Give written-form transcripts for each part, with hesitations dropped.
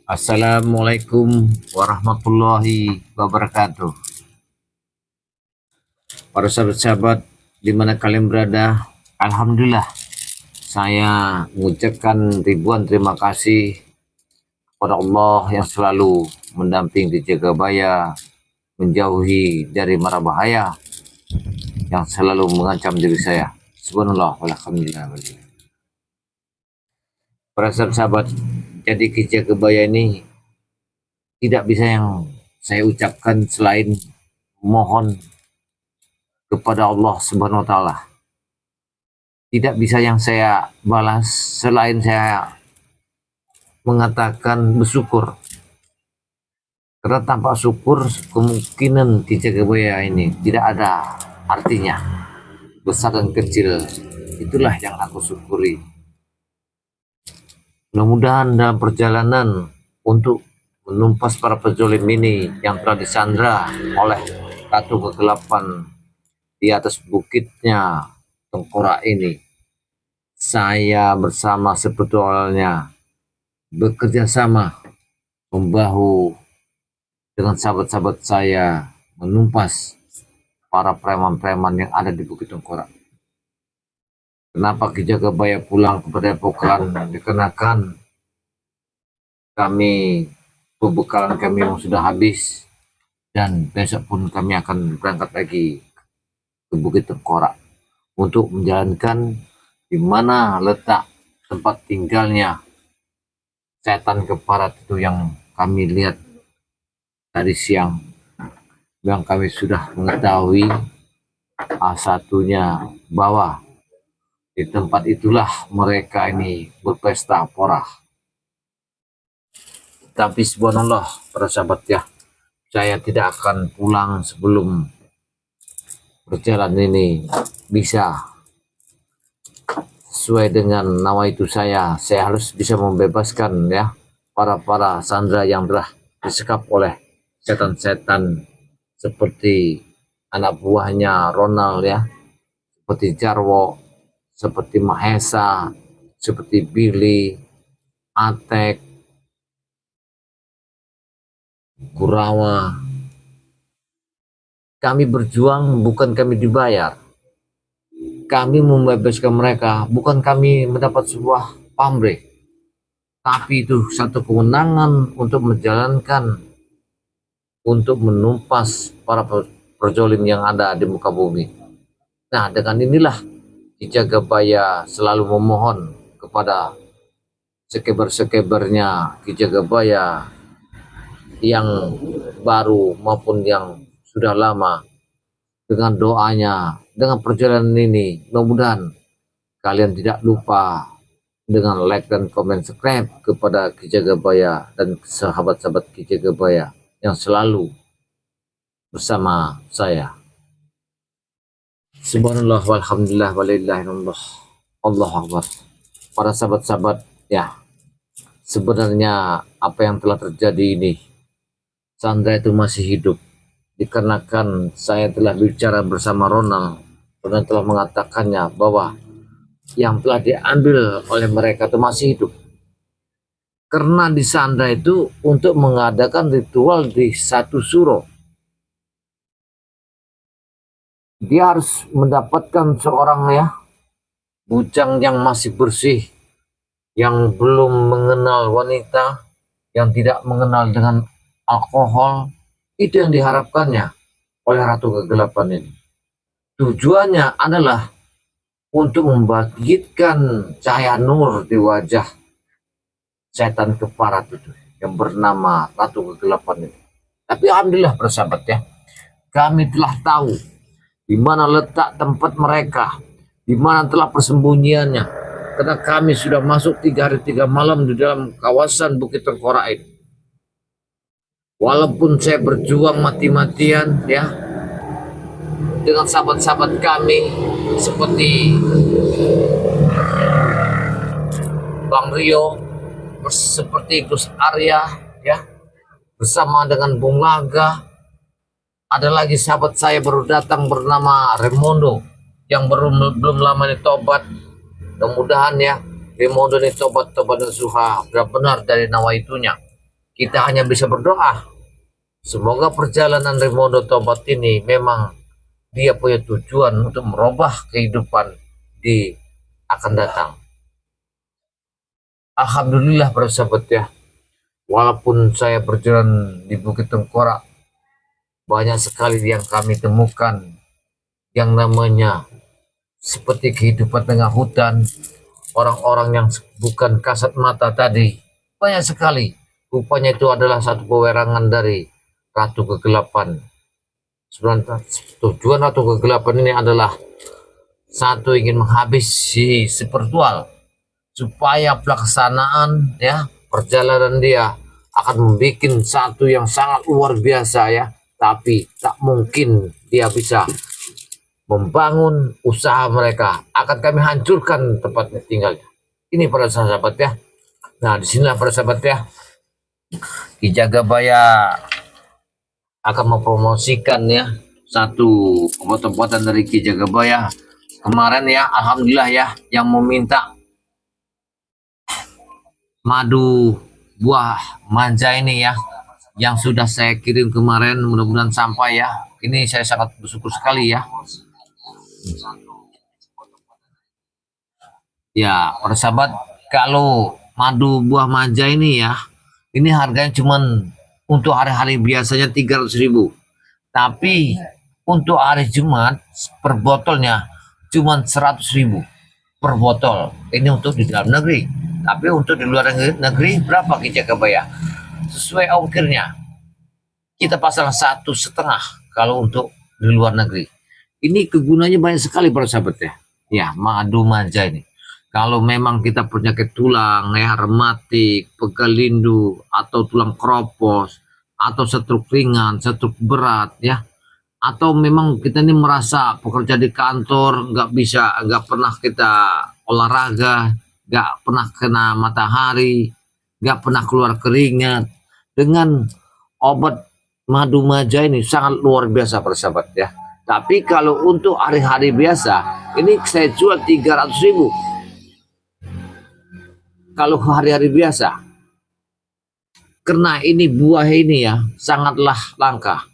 Assalamualaikum warahmatullahi wabarakatuh. Para sahabat-sahabat di mana kalian berada, Alhamdulillah saya mengucapkan ribuan terima kasih kepada Allah yang selalu mendamping di Jagabaya, menjauhi dari mara bahaya yang selalu mengancam diri saya. Subhanallah walhamdulillah. Para sahabat, jadi ke Jagabaya ini tidak bisa yang saya ucapkan selain mohon kepada Allah Subhanahu wa taala. Tidak bisa yang saya balas selain saya mengatakan bersyukur. Karena tanpa syukur kemungkinan di Jagabaya ini tidak ada artinya. Besar dan kecil itulah yang aku syukuri. Mudah-mudahan dalam perjalanan untuk menumpas para penjolim ini yang telah disandra oleh Ratu Kegelapan di atas bukitnya Tengkorak ini, saya bersama sebetulnya bekerja sama membahu dengan sahabat-sahabat saya menumpas para preman-preman yang ada di Bukit Tengkorak. Kenapa Ki Jagabaya pulang kepada Epokan? Dikarenakan kami pembekalan kami yang sudah habis dan besok pun kami akan berangkat lagi ke Bukit Tengkorak untuk menjalankan di mana letak tempat tinggalnya setan keparat itu yang kami lihat tadi siang, yang kami sudah mengetahui A1-nya bahwa di tempat itulah mereka ini berpesta porah. Tapi subhanallah para sahabat ya, saya tidak akan pulang sebelum berjalan ini bisa sesuai dengan nawaitu saya harus bisa membebaskan ya para sandera yang telah disekap oleh setan-setan seperti anak buahnya Ronald ya, seperti Jarwo, seperti Mahesa, seperti Billy, Atek, Kurawa. Kami berjuang bukan kami dibayar. Kami membebaskan mereka, bukan kami mendapat sebuah pamrih. Tapi itu satu kewenangan untuk menjalankan, untuk menumpas para perjolim yang ada di muka bumi. Nah, dengan inilah Ki Jagabaya selalu memohon kepada sekeber-sekebernya Ki Jagabaya yang baru maupun yang sudah lama, dengan doanya, dengan perjalanan ini, mudah-mudahan kalian tidak lupa dengan like dan komen subscribe kepada Ki Jagabaya dan sahabat-sahabat Ki Jagabaya yang selalu bersama saya. Subhanallah walhamdulillah walillahilhamdulillah. Allahu Akbar. Para sahabat-sahabat ya, sebenarnya apa yang telah terjadi ini, Sandra itu masih hidup dikarenakan saya telah bicara bersama Ronald dan telah mengatakannya bahwa yang telah diambil oleh mereka itu masih hidup. Karena di Sandra itu untuk mengadakan ritual di satu suro, dia harus mendapatkan seorang ya bujang yang masih bersih, yang belum mengenal wanita, yang tidak mengenal dengan alkohol. Itu yang diharapkannya oleh Ratu Kegelapan ini. Tujuannya adalah untuk membangkitkan cahaya nur di wajah setan keparat itu yang bernama Ratu Kegelapan ini. Tapi alhamdulillah bersahabat ya, kami telah tahu di mana letak tempat mereka, di mana telah persembunyiannya, karena kami sudah masuk 3 hari 3 malam di dalam kawasan Bukit Tengkorak ini. Walaupun saya berjuang mati-matian ya dengan sahabat-sahabat kami seperti Bang Rio, seperti Gus Arya ya, bersama dengan Bung Laga. Ada lagi sahabat saya baru datang bernama Remondo yang belum lama ini tobat. Mudah-mudahan ya Remondo ini tobat dan suha benar-benar dari nawaitunya. kita hanya bisa berdoa. Semoga perjalanan Rimondo Tobat ini memang dia punya tujuan untuk merubah kehidupan di akan datang. Alhamdulillah para sahabat ya, walaupun saya berjalan di Bukit Tengkorak, banyak sekali yang kami temukan yang namanya seperti kehidupan tengah hutan, orang-orang yang bukan kasat mata tadi, banyak sekali. Rupanya itu adalah satu pewerangan dari Ratu Kegelapan. Sebenarnya tujuan Ratu Kegelapan ini adalah satu, ingin menghabisi spiritual supaya pelaksanaan ya perjalanan dia akan membuat satu yang sangat luar biasa ya, tapi tak mungkin dia bisa membangun usaha mereka, akan kami hancurkan tempatnya tinggalnya. Ini para sahabat ya. Nah, disinilah para sahabat ya, Ki Jagabaya akan mempromosikan ya satu obat-obatan dari Ki Jagabaya kemarin ya. Alhamdulillah ya, yang meminta madu buah manja ini ya, yang sudah saya kirim kemarin, mudah-mudahan sampai ya. Ini saya sangat bersyukur sekali ya. Ya, para sahabat, kalau madu buah manja ini ya, ini harganya cuman untuk hari-hari biasanya 300.000. Tapi untuk hari Jumat per botolnya cuman 100.000 per botol. Ini untuk di dalam negeri. Tapi untuk di luar negeri berapa Ki Jagabaya? Sesuai ongkirnya. Kita pasang 1,5 kalau untuk di luar negeri. Ini kegunaannya banyak sekali para sahabat ya. Ya, madu manja ini. Kalau memang kita penyakit tulang ya, rematik, pegalindu, atau tulang keropos, atau stroke ringan, stroke berat ya, atau memang kita ini merasa pekerja di kantor nggak pernah kita olahraga, nggak pernah kena matahari, nggak pernah keluar keringat, dengan obat madu manja ini sangat luar biasa persahabat ya. Tapi kalau untuk hari-hari biasa ini saya jual 300.000 kalau hari-hari biasa, karena ini buah ini ya sangatlah langka,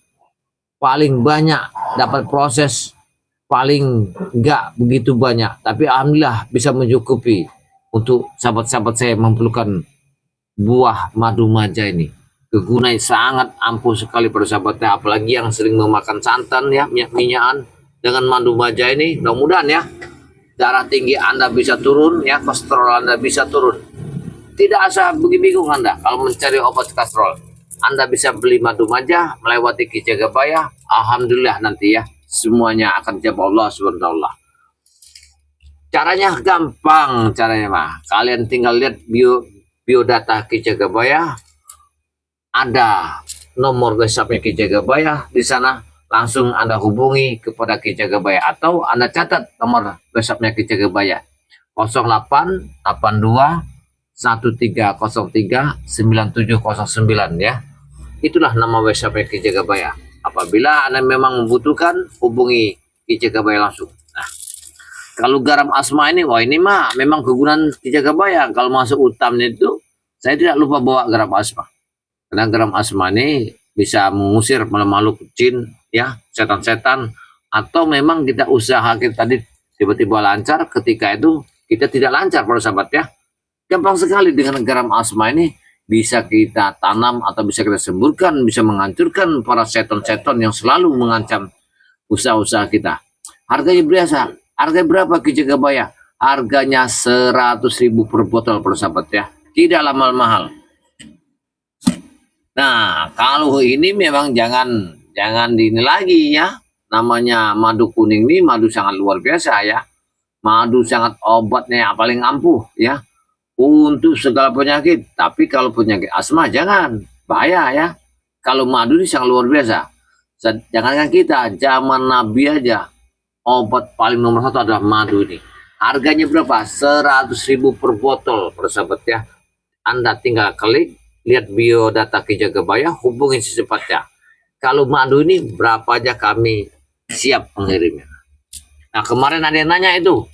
paling banyak dapat proses paling nggak begitu banyak, tapi alhamdulillah bisa mencukupi untuk sahabat-sahabat saya memerlukan buah madu manja ini. Kegunaan sangat ampuh sekali para sahabatnya, apalagi yang sering memakan santan ya, minyak-minyakan, dengan madu manja ini mudah-mudahan ya darah tinggi Anda bisa turun ya, kolesterol Anda bisa turun. Tidak usah bingung Anda kalau mencari obat kolesterol. Anda bisa beli madu manja melewati Ki Jagabaya. Alhamdulillah nanti ya semuanya akan dijawab Allah Subhanahu. Caranya gampang, caranya mah kalian tinggal lihat biodata Ki Jagabaya, ada nomor WhatsApp-nya Ki Jagabaya di sana, langsung Anda hubungi kepada Ki Jagabaya, atau Anda catat nomor WhatsApp-nya Ki Jagabaya 0882 1303 9709 ya. Itulah nama WhatsApp Ki Jagabaya. Apabila Anda memang membutuhkan, hubungi Ki Jagabaya langsung. Nah, kalau garam asma ini, wah ini mah memang kegunaan Ki Jagabaya. Kalau masuk utamnya itu, saya tidak lupa bawa garam asma. Karena garam asma ini bisa mengusir makhluk jin ya, setan-setan, atau memang kita usaha kita tadi tiba-tiba lancar, ketika itu kita tidak lancar para sahabat ya. Gampang sekali dengan garam asma ini, bisa kita tanam atau bisa kita semburkan, bisa menghancurkan para seton-seton yang selalu mengancam usaha-usaha kita. Harganya biasa. Harganya berapa Ki Jagabaya? Harganya 100.000 per botol per sahabat ya. Tidaklah mahal-mahal. Nah, kalau ini memang jangan ini lagi ya. Namanya madu kuning ini madu sangat luar biasa ya. Madu sangat obatnya yang paling ampuh ya, untuk segala penyakit. Tapi kalau penyakit asma jangan, bahaya ya. Kalau madu ini sangat luar biasa. Jangankan kita, zaman Nabi aja obat paling nomor 1 adalah madu ini. Harganya berapa? 100.000 per botol per sahabat ya. Anda tinggal klik, lihat biodata Ki Jagabaya, hubungin secepatnya. Kalau madu ini berapa aja kami siap mengirimnya. Nah, kemarin ada yang nanya itu,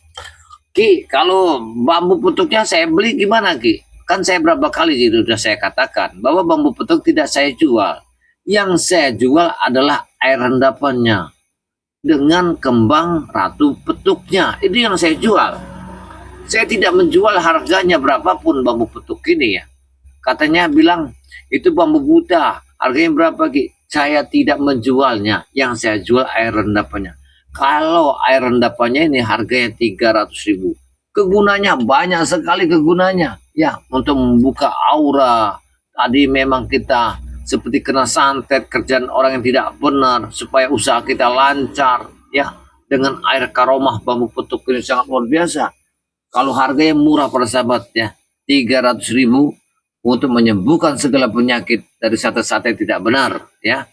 Ki, kalau bambu putuknya saya beli gimana Ki? kan saya berapa kali itu sudah saya katakan bahwa bambu petuk tidak saya jual. Yang saya jual adalah air rendapannya dengan kembang ratu petuknya. Itu yang saya jual. Saya tidak menjual harganya berapapun bambu petuk ini ya. Katanya bilang itu bambu Buddha, harganya berapa Ki? Saya tidak menjualnya. Yang saya jual air rendapannya. Kalau air rendapannya ini harganya 300.000. Kegunanya banyak sekali kegunanya. Ya, untuk membuka aura. Tadi memang kita seperti kena santet, kerjaan orang yang tidak benar, supaya usaha kita lancar. Ya, dengan air karomah bambu petuk ini sangat luar biasa. Kalau harganya murah para sahabat ya, 300.000 untuk menyembuhkan segala penyakit dari sate-sate tidak benar ya.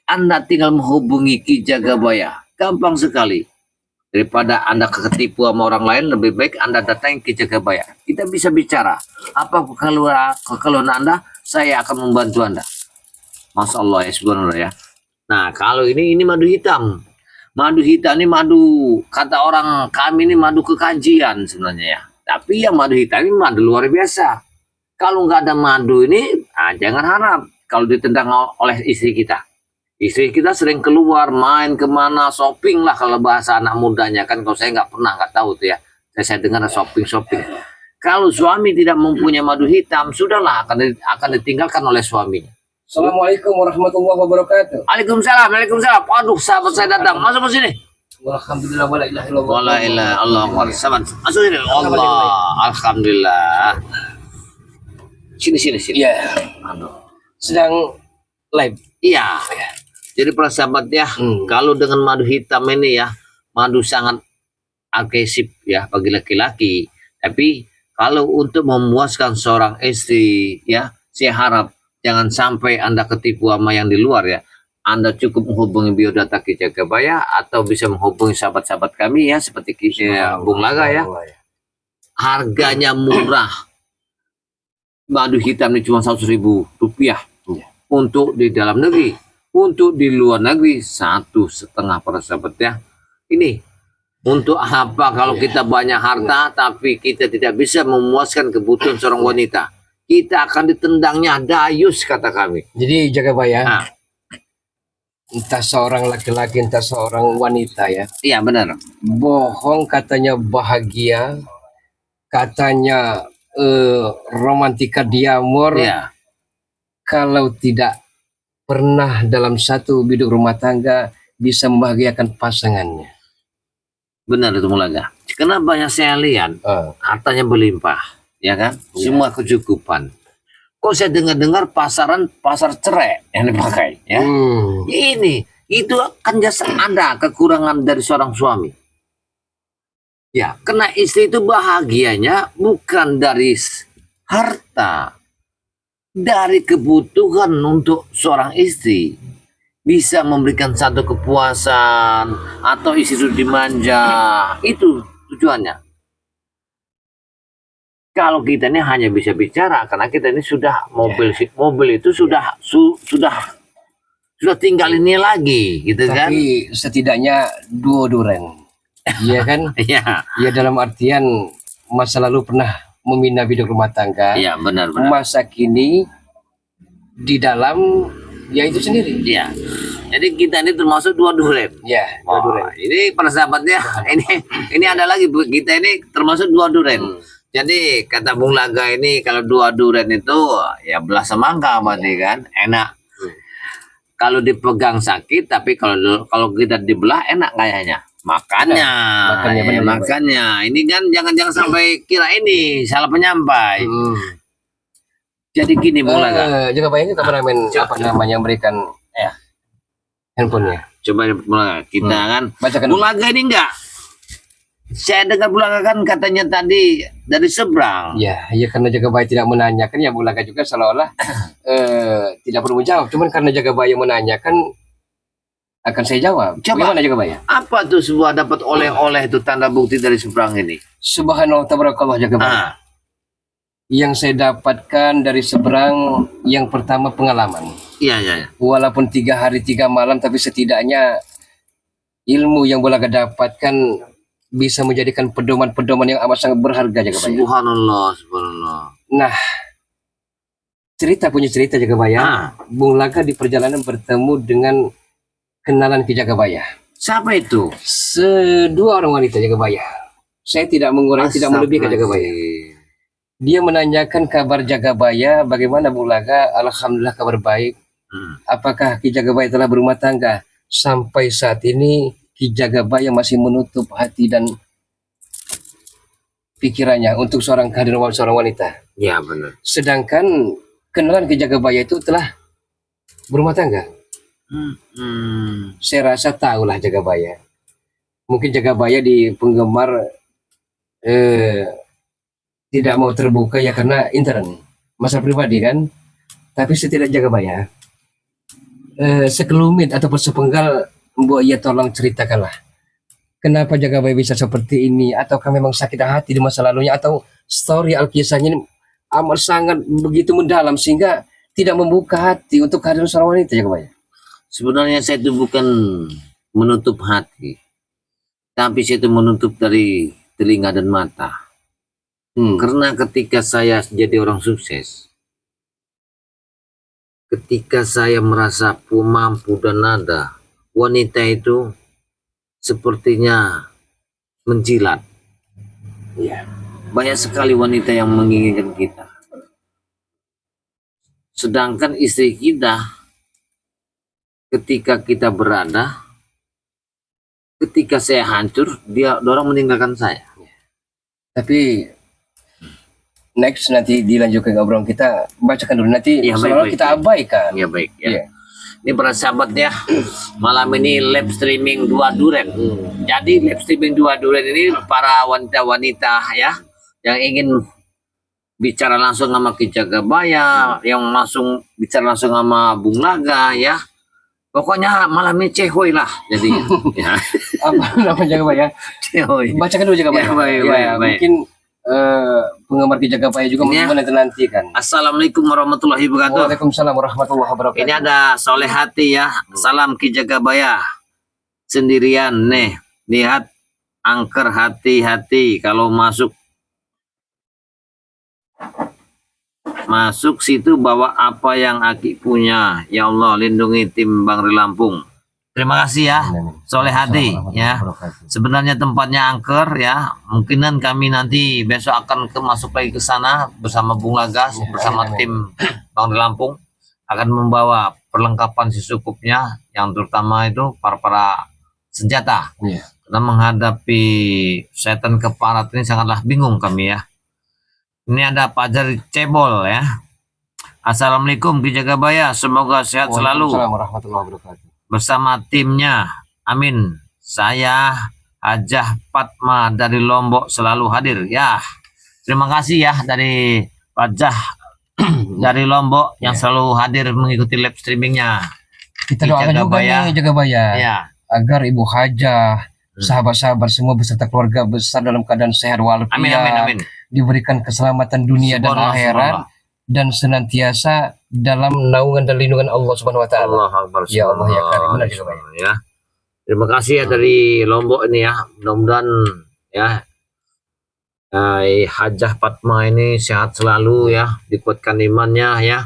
Anda tinggal menghubungi Ki Jagabaya, gampang sekali. Daripada Anda ketipu sama orang lain, lebih baik Anda datangi Ki Jagabaya. Kita bisa bicara. Apa kekeluhan Anda, saya akan membantu Anda. Masya Allah ya, subhanallah ya. Nah, kalau ini madu hitam. Madu hitam ini madu, kata orang kami ini madu kekajian sebenarnya ya. Tapi yang madu hitam ini madu luar biasa. Kalau nggak ada madu ini, jangan harap kalau ditendang oleh istri kita. Istri kita sering keluar, main kemana, shopping lah kalau bahasa anak mudanya. Kan kalau saya nggak pernah, nggak tahu tuh ya. Saya dengar shopping. Kalau suami tidak mempunyai madu hitam, sudahlah akan ditinggalkan oleh suaminya. Assalamualaikum warahmatullahi wabarakatuh. Waalaikumsalam. Aduh, sahabat saya datang. Masuk ke sini. Alhamdulillah wala ilaha illallah. Wala ilaha illallah. Masuk sini. Allah. Alhamdulillah. Sini. Iya. Aduh. Sedang live. Iya. Jadi para sahabat ya, kalau dengan madu hitam ini ya, madu sangat agresif ya bagi laki-laki. Tapi kalau untuk memuaskan seorang istri ya, saya harap jangan sampai Anda ketipu sama yang di luar ya. Anda cukup menghubungi biodata Ki Jagabaya atau bisa menghubungi sahabat-sahabat kami ya, seperti Bung Laga ya. Harganya murah. Madu hitam ini cuma 100.000 rupiah untuk di dalam negeri. Untuk di luar negeri 1,5 para sahabat ya. Ini untuk apa kalau kita banyak harta tapi kita tidak bisa memuaskan kebutuhan seorang wanita? Kita akan ditendangnya dayus kata kami. Jadi Jagabaya, entah seorang laki-laki entah seorang wanita ya. Iya benar. Bohong katanya bahagia, katanya romantika diamor. Ya. Kalau tidak pernah dalam satu biduk rumah tangga bisa membahagiakan pasangannya. Benar itu Mulaga. Karena banyak saya lihat hartanya berlimpah, ya kan? Semua kecukupan. Kok saya dengar pasar cerai yang dipakai, ya? Ini itu kan jasa Anda kekurangan dari seorang suami. Ya, karena istri itu bahagianya bukan dari harta, dari kebutuhan untuk seorang istri. Bisa memberikan satu kepuasan atau istri itu dimanja, itu tujuannya. Kalau kita ini hanya bisa bicara karena kita ini sudah mobil itu sudah tinggal ini lagi gitu. Kan? Tapi setidaknya duren. Iya kan? Iya. Ya dalam artian masa lalu pernah membina biduk rumah tangga. Iya benar. Masa kini di dalam ya itu sendiri. Iya. Jadi kita ini termasuk dua duren. Ya, dua duren. Ini para sahabatnya, ini ada lagi kita ini termasuk dua duren. Jadi kata Bung Laga ini kalau dua duren itu ya belah semangka berarti kan enak. Kalau dipegang sakit, tapi kalau kita dibelah enak kayaknya. Makanya ini kan jangan sampai kira ini salah penyampai. Jadi gini Bung Laga. Jagabaya ini kameramen apa namanya memberikan handphonenya. Coba Bung Laga kita kan. Bacakan Bung Laga ini enggak. Saya dengar Bung Laga kan katanya tadi dari seberang. Ya karena Jagabaya tidak menanyakan ya Bung Laga juga seolah-olah tidak perlu menjawab. Cuman karena Jagabaya menanyakan akan saya jawab. Coba Bagaimana Jagabaya? Apa tuh sebuah dapat oleh-oleh itu tanda bukti dari seberang ini? Subhanallah tabarakallah Jagabaya. Yang saya dapatkan dari seberang yang pertama pengalaman. Iya. Walaupun 3 hari 3 malam tapi setidaknya ilmu yang Bung Laga dapatkan bisa menjadikan pedoman-pedoman yang amat sangat berharga Jagabaya. Subhanallah. Nah, punya cerita Jagabaya. Ah, Bung Laga di perjalanan bertemu dengan kenalan Ki Jagabaya. siapa itu? Dua orang wanita Jagabaya. Saya tidak mengurangi, tidak melebihkan Jagabaya. Dia menanyakan kabar Jagabaya, bagaimana Bung Laga? Alhamdulillah kabar baik. Apakah Ki Jagabaya telah berumah tangga? Sampai saat ini Ki Jagabaya masih menutup hati dan pikirannya untuk seorang kehadiran seorang wanita. Ya benar. Sedangkan kenalan Ki Jagabaya itu telah berumah tangga. Saya rasa tahulah Jagabaya. Mungkin Jagabaya di penggemar tidak mau terbuka ya karena intern, masalah pribadi kan. Tapi setidak Jagabaya sekelumit ataupun sepenggal, Mbok ya tolong ceritakanlah. Kenapa Jagabaya bisa seperti ini? Ataukah memang sakit hati di masa lalunya? Atau story Alkisahnya ini amat sangat begitu mendalam sehingga tidak membuka hati untuk kehadiran seorang wanita Jagabaya? Sebenarnya saya itu bukan menutup hati, tapi saya itu menutup dari telinga dan mata. Karena ketika saya jadi orang sukses, ketika saya merasa mampu dan ada, wanita itu sepertinya menjilat. Ya. Banyak sekali wanita yang menginginkan kita. Sedangkan istri kita, ketika kita berada, ketika saya hancur, orang meninggalkan saya. Tapi next nanti dilanjutkan obrolan kita, bacakan dulu nanti Ya, seolah baik, kita abaikan. Ya baik ya. Iya. Ini para sahabat ya, malam ini live streaming Dua Duren. Jadi live streaming Dua Duren ini para wanita-wanita ya yang ingin bicara langsung sama Ki Jagabaya, yang langsung bicara langsung sama Bung Laga ya. Pokoknya malam ini cehoy lah jadi. Ya. Apa nama Jagabaya? Cehoy. Bacakan dulu Jagabaya. Ya, baik. Mungkin penggemar Ki Jagabaya juga Ini ya. menanti-nantikan. Assalamualaikum warahmatullahi wabarakatuh. Waalaikumsalam warahmatullahi wabarakatuh. Ini ada Soleh Hati ya. Salam Ki Jagabaya. Sendirian nih. Lihat angker hati-hati kalau masuk situ bawa apa yang Aki punya. Ya Allah lindungi tim Bang Lampung. Terima kasih ya Soleh Hati ya. Sebenarnya tempatnya angker ya. Mungkinan kami nanti besok akan masuk lagi ke sana bersama Bung Lagas, bersama tim Bang Lampung akan membawa perlengkapan secukupnya yang terutama itu para senjata. Iya. Karena menghadapi setan keparat ini sangatlah bingung kami ya. Ini ada Pajar Cebol ya. Assalamualaikum Ki Jagabaya, semoga sehat selalu. Waalaikumsalam warahmatullahi wabarakatuh. Bersama timnya, amin. Saya Hajah Fatma dari Lombok selalu hadir ya. Terima kasih ya dari Hajah dari Lombok yang selalu hadir mengikuti live streamingnya. Kita doakan juga nih Jagabaya Ya. agar Ibu Hajah, sahabat-sahabat semua beserta keluarga besar dalam keadaan sehat walafiat, Amin. diberikan keselamatan dunia dan akhirat, dan senantiasa dalam naungan dan lindungan Allah Subhanahu wa taala. Allah Akbar. Ya Allah ya Karim. Benar juga ya. Terima kasih ya dari Lombok ini ya. Mudah-mudahan ya Hajah Fatma ini sehat selalu ya, dikuatkan imannya ya,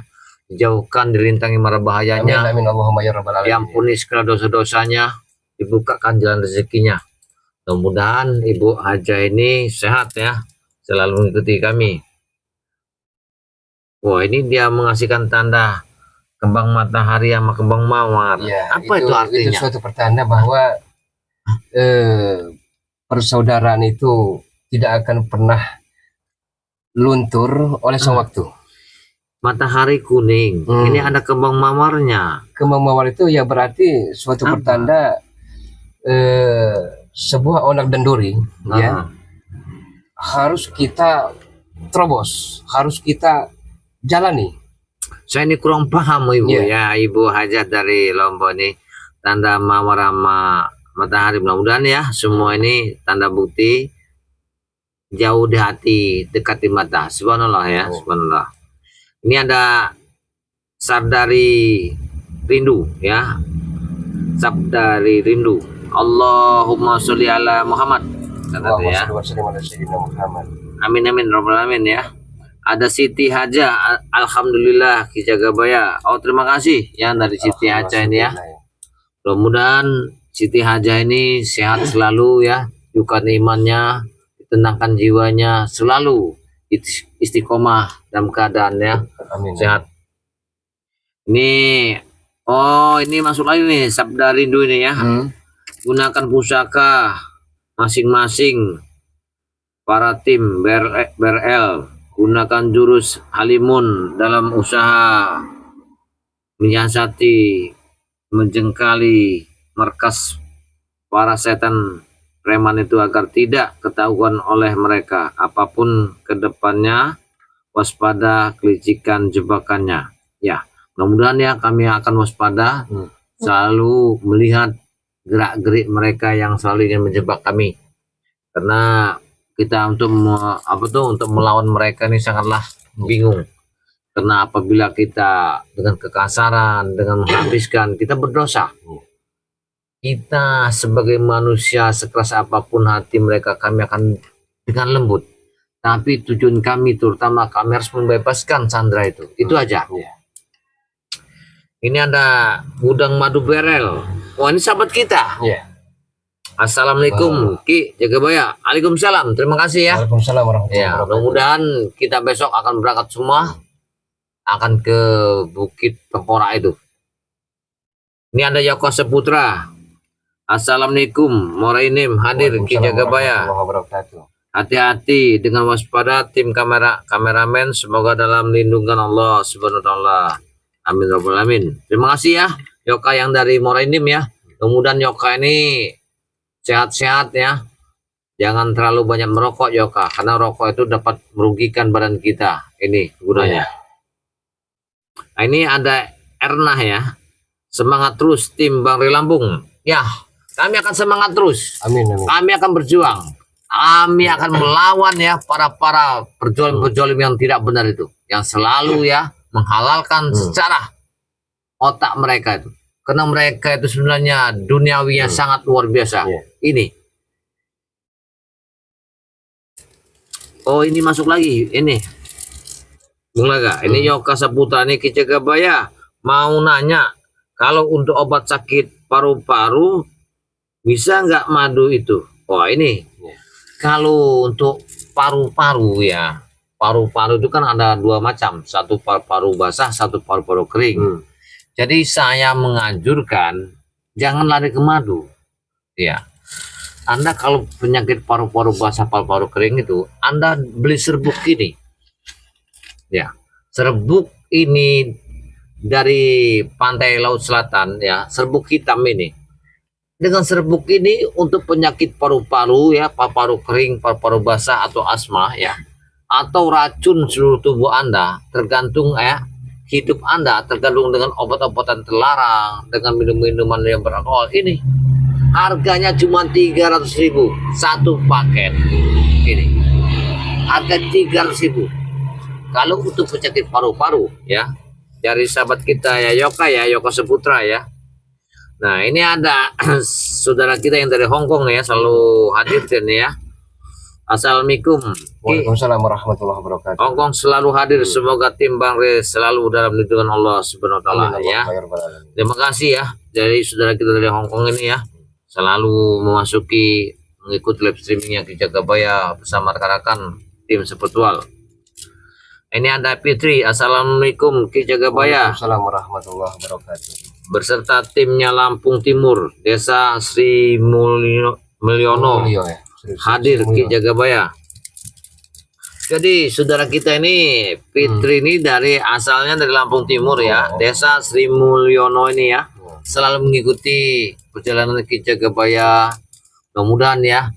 dijauhkan dirintangi mara bahayanya. Amin Allahumma ya rabbal alamin. Diampuni segala dosa-dosanya, dibukakan jalan rezekinya. Mudah-mudahan Ibu Hajah ini sehat ya, selalu mengikuti kami. Wah, ini dia mengasihkan tanda kembang matahari sama kembang mawar. Ya, apa itu artinya? Itu suatu pertanda bahwa persaudaraan itu tidak akan pernah luntur oleh sewaktu. Matahari kuning, ini ada kembang mawarnya. Kembang mawar itu ya berarti suatu pertanda sebuah onak dan duri ya harus kita terobos, harus kita jalani. Saya ini kurang paham Ibu ya, Ibu Hajah dari Lombok nih, tanda mawar sama matahari. Mudah-mudahan ya semua ini tanda bukti jauh di hati, dekat di mata. Subhanallah ya, subhanallah. Ini ada Sabdari Rindu ya, Sabdari Rindu. Allahumma sholli ala Muhammad. Ya. Amin robbal alamin ya. Ada Siti Haja, alhamdulillah Ki Jagabaya. Oh, terima kasih ya dari Siti Haja ini ya. Mudah-mudahan Siti Haja ini sehat selalu ya, juga imannya, ditenangkan jiwanya, selalu istiqomah dalam keadaan ya. Amin. Sehat. Ini ini masuk lagi nih Sabda Rindu ini ya. Gunakan pusaka masing-masing para tim BRL, gunakan jurus Halimun dalam usaha menyiasati, menjengkali markas para setan preman itu agar tidak ketahuan oleh mereka apapun kedepannya. Waspada kelicikan jebakannya ya. Mudah-mudahan ya kami akan waspada, selalu melihat gerak-gerik mereka yang selalu ingin menjebak kami, karena kita untuk untuk melawan mereka ini sangatlah bingung. Karena apabila kita dengan kekasaran, dengan menghabiskan, kita berdosa. Kita sebagai manusia sekeras apapun hati mereka, kami akan dengan lembut. Tapi tujuan kami terutama kami harus membebaskan Sandra itu. Itu aja. Ini ada gudang madu berel. Wah, ini sahabat kita. Assalamualaikum Ki Jagabaya. Waalaikumsalam. Terima kasih ya. Waalaikumsalam warahmatullahi Ya, wabarakatuh. mudah-mudahan kita besok akan berangkat semua, akan ke Bukit Tempora itu. Ini ada Yoko Seputra. Assalamualaikum. Morainim hadir Ki Jagabaya. Warahmatullahi wabarakatuh. Hati-hati dengan waspada tim kameramen, semoga dalam lindungan Allah Subhanahu wa taala. Amin rabbal alamin. Terima kasih ya Yoka yang dari Morainim ya. Mudah-mudahan Yoka ini sehat-sehat ya. Jangan terlalu banyak merokok Yoka, karena rokok itu dapat merugikan badan kita. Ini gunanya. Nah, ini ada Ernah ya. Semangat terus tim Bang Ri Lampung. Ya, kami akan semangat terus. Amin, amin. Kami akan berjuang. Kami akan melawan ya para perjualan yang tidak benar itu, yang selalu ya menghalalkan secara otak mereka itu. Karena mereka itu sebenarnya duniawinya sangat luar biasa. Ini. Oh, ini masuk lagi. Ini. Bung Laga. Ini Yoka Saputra ini Ki Jagabaya mau nanya, kalau untuk obat sakit paru-paru bisa nggak madu itu? Wah, ini. Kalau untuk paru-paru ya, paru-paru itu kan ada dua macam, satu paru-paru basah, satu paru-paru kering. Jadi saya menganjurkan jangan lari ke madu. Ya, Anda kalau penyakit paru-paru basah, paru-paru kering itu, Anda beli serbuk ini. Ya, serbuk ini dari pantai Laut Selatan ya, serbuk hitam ini. Dengan serbuk ini untuk penyakit paru-paru ya, paru-paru kering, paru-paru basah atau asma ya, atau racun seluruh tubuh Anda, tergantung ya hidup Anda, tergantung dengan obat-obatan terlarang, dengan minum-minuman yang beralkohol. Ini harganya cuma 300.000 satu paket. Ini harga 300.000. Kalau untuk penyakit paru-paru ya, dari sahabat kita ya Yoka Seputra ya. Nah, ini ada saudara kita yang dari Hongkong ya, selalu hadir nih ya. Assalamualaikum. Waalaikumsalam warahmatullahi wabarakatuh. Hongkong selalu hadir, semoga tim Bang Re selalu dalam lindungan Allah Subhanahu wa taala ya. Terima kasih ya dari saudara kita dari Hongkong ini ya, selalu memasuki mengikuti live streamingnya Ki Jagabaya bersama rekan-rekan tim Spiritual. Ini ada Fitri. Assalamualaikum Ki Jagabaya. Waalaikumsalam warahmatullahi wabarakatuh. Beserta timnya Lampung Timur, Desa Sri Mulyono, hadir Ki Jagabaya. Jadi saudara kita ini Fitri ini dari asalnya dari Lampung Timur ya, Desa Sri Mulyono ini ya, selalu mengikuti perjalanan Ki Jagabaya. Mudah-mudahan ya,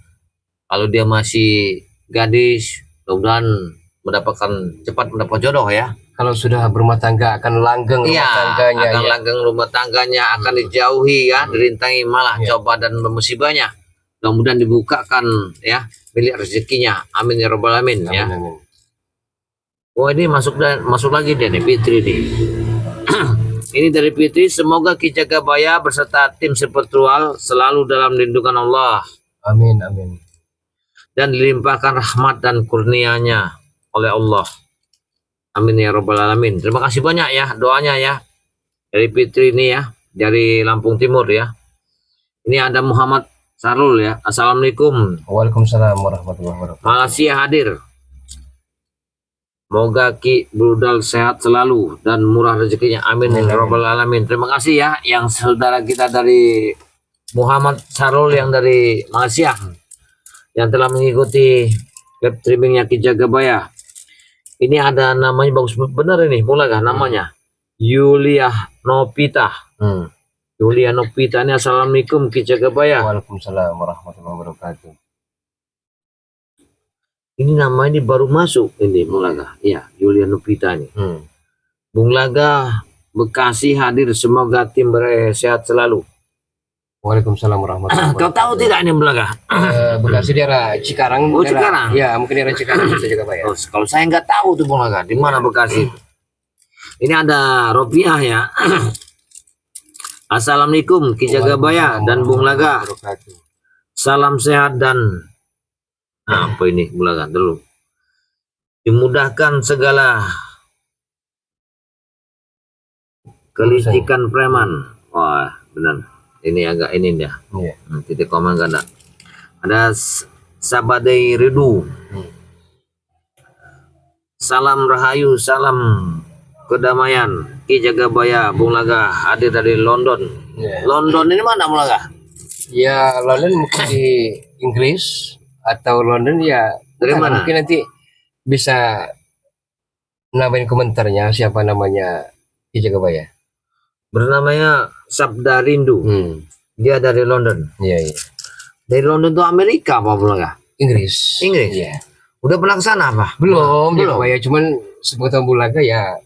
kalau dia masih gadis, mudah-mudahan cepat mendapat jodoh ya. Kalau sudah berumah tangga akan langgeng rumah tangganya. Akan langgeng rumah tangganya, akan dijauhi ya, dirintangi malah coba dan musibahnya. Mudah-mudahan dibukakan ya milik rezekinya. Amin ya rabbal alamin ya. Amin. Oh, ini masuk lagi dia nih Fitri nih. Ini dari Fitri, semoga Ki Jagabaya beserta tim Spiritual selalu dalam lindungan Allah. Amin. Dan dilimpahkan rahmat dan kurnianya oleh Allah. Amin ya robbal alamin. Terima kasih banyak ya doanya ya dari Fitri ini ya, dari Lampung Timur ya. Ini ada Muhammad Sarul ya. Assalamualaikum. Waalaikumsalam warahmatullahi wabarakatuh. Malaysia hadir. Moga Ki Brudal sehat selalu dan murah rezekinya. Amin ya robbal alamin. Terima kasih ya yang saudara kita dari Muhammad Sarul yang dari Malaysia yang telah mengikuti web streamingnya Ki Jagabaya. Ini ada namanya bagus benar ini, mulai kah namanya? Yulia Nopita. Yulia Nopita ini. Assalamualaikum Ki Jagabaya. Waalaikumsalam warahmatullahi wabarakatuh. Ini nama ini baru masuk ini Bung Laga. Iya, Yulia Nopita ini. Bung Laga Bekasi hadir, semoga tim sehat selalu. Waalaikumsalam warahmatullahi wabarakatuh. Kau tahu tidak ini Bung Laga? Bekasi daerah Cikarang. Oh, Cikarang. Ya, mungkin daerah Cikarang bisa Jagabaya. Oh, kalau saya nggak tahu tuh Bung Laga, di mana Bekasi itu. Ini ada Ropiah ya. Assalamualaikum Ki Jagabaya dan Bung Laga. Salam sehat dan apa ini Bung Laga dulu. Dimudahkan segala kelicikan preman. Wah, benar. Ini agak ini dia. Iya. Titik komen kan ada. Ada Sabadai Ridu. Salam rahayu, salam kedamaian. Ki Jagabaya, Bung Laga hadir dari London. Iya. London ini mana Bung Laga? Ya, London mungkin di Inggris atau London ya. Dari Entah, mana? mungkin nanti bisa nambahin komentarnya siapa namanya Ki Jagabaya. Bernamanya Sabda Rindu. Dia dari London. Iya, iya. Dari London itu Amerika apa Bung Laga? Inggris. Inggris? Iya. Udah pernah ke sana apa? Belum, Belum. Jagabaya cuman sepengetahuan Bulaga ya.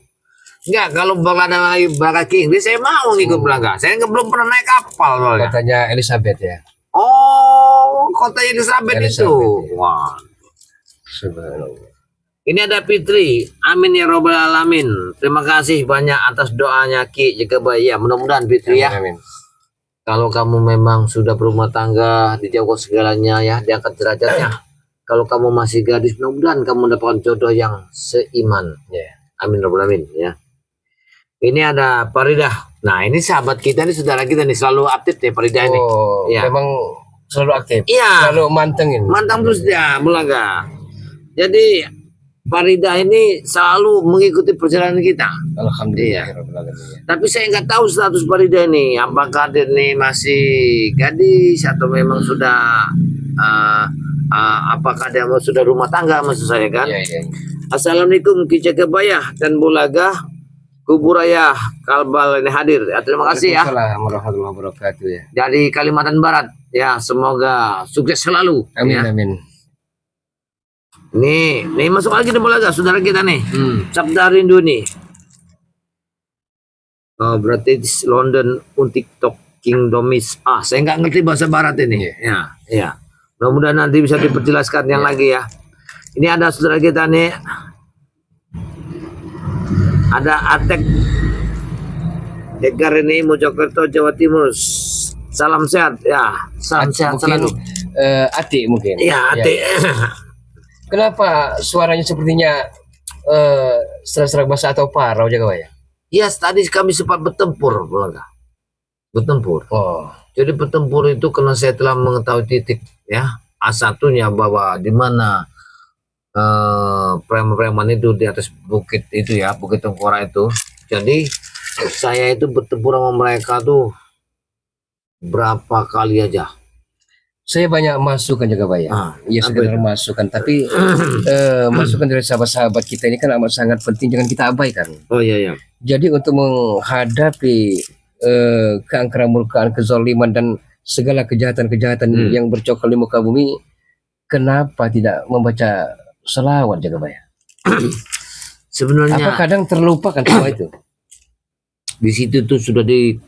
Enggak, kalau Bang lagi berangkat ke Inggris, saya mau ngikut Belaga. Saya belum pernah naik kapal soalnya. Katanya Elizabeth ya. Oh, kota Elizabeth itu. Elizabeth, ya. Wah. Subhanallah. Ini ada Fitri. Amin ya robbal alamin. Terima kasih banyak atas doanya Ki Jagabaya. Mudah-mudahan Fitri ya. Amin. Kalau kamu memang sudah berumah tangga, dijauhkan segalanya ya, diangkat derajatnya. Kalau kamu masih gadis, mudah-mudahan kamu mendapatkan jodoh yang seiman. Ya. Amin robbal alamin ya. Ini ada Farida. Nah, ini sahabat kita, ini saudara kita nih, selalu update ya Farida ini. Oh, Iya. memang selalu aktif. Iya. Selalu mantengin. Mantap terus dia, Belaga. Jadi Farida ini selalu mengikuti perjalanan kita. Alhamdulillah. Tapi saya nggak tahu status Farida ini, apakah dia ini masih gadis atau memang sudah apakah dia sudah rumah tangga maksud saya kan? Iya, iya. Assalamualaikum Ki Jagabaya dan Bulaga. Kuburaya Kalbal ini hadir. Ya, terima kasih ya. Waalaikumsalam warahmatullahi wabarakatuh ya. Dari Kalimantan Barat. Ya, semoga sukses selalu. Amin, Ya. amin. Nih masuk lagi nih Bulaga, saudara kita nih. Sabda Rindu nih. Oh, berarti di London untuk TikTok Kingdomis. Saya nggak ngerti bahasa Barat ini. Ya, ya. Mudah-mudahan nanti bisa diperjelaskan yang lagi ya. Ini ada saudara kita nih. Ada Atek Edgar ini Mojokerto Jawa Timur. Salam sehat ya. Salam sehat Mungkin selalu. Ati mungkin. Iya, Atek. Kenapa suaranya sepertinya serak-serak basah atau parau Jagabaya? Iya, tadi kami sempat bertempur, Belaga. Bertempur. Oh, Jadi bertempur itu karena saya telah mengetahui titik ya. A1-nya bahwa di mana preman-preman itu di atas bukit itu ya, Bukit Tengkorak itu. Jadi saya itu bertempur sama mereka tuh berapa kali aja. saya banyak masukan Jagabaya. Ya apa sekedar itu? masukan, tapi masukan dari sahabat-sahabat kita ini kan amat sangat penting, jangan kita abaikan. Oh iya iya. Jadi untuk menghadapi keangkeran murkaan, kezaliman dan segala kejahatan-kejahatan yang bercokol di muka bumi, kenapa tidak membaca selawat Jagabaya? Sebenarnya Apa kadang terlupakan semua itu? di situ tuh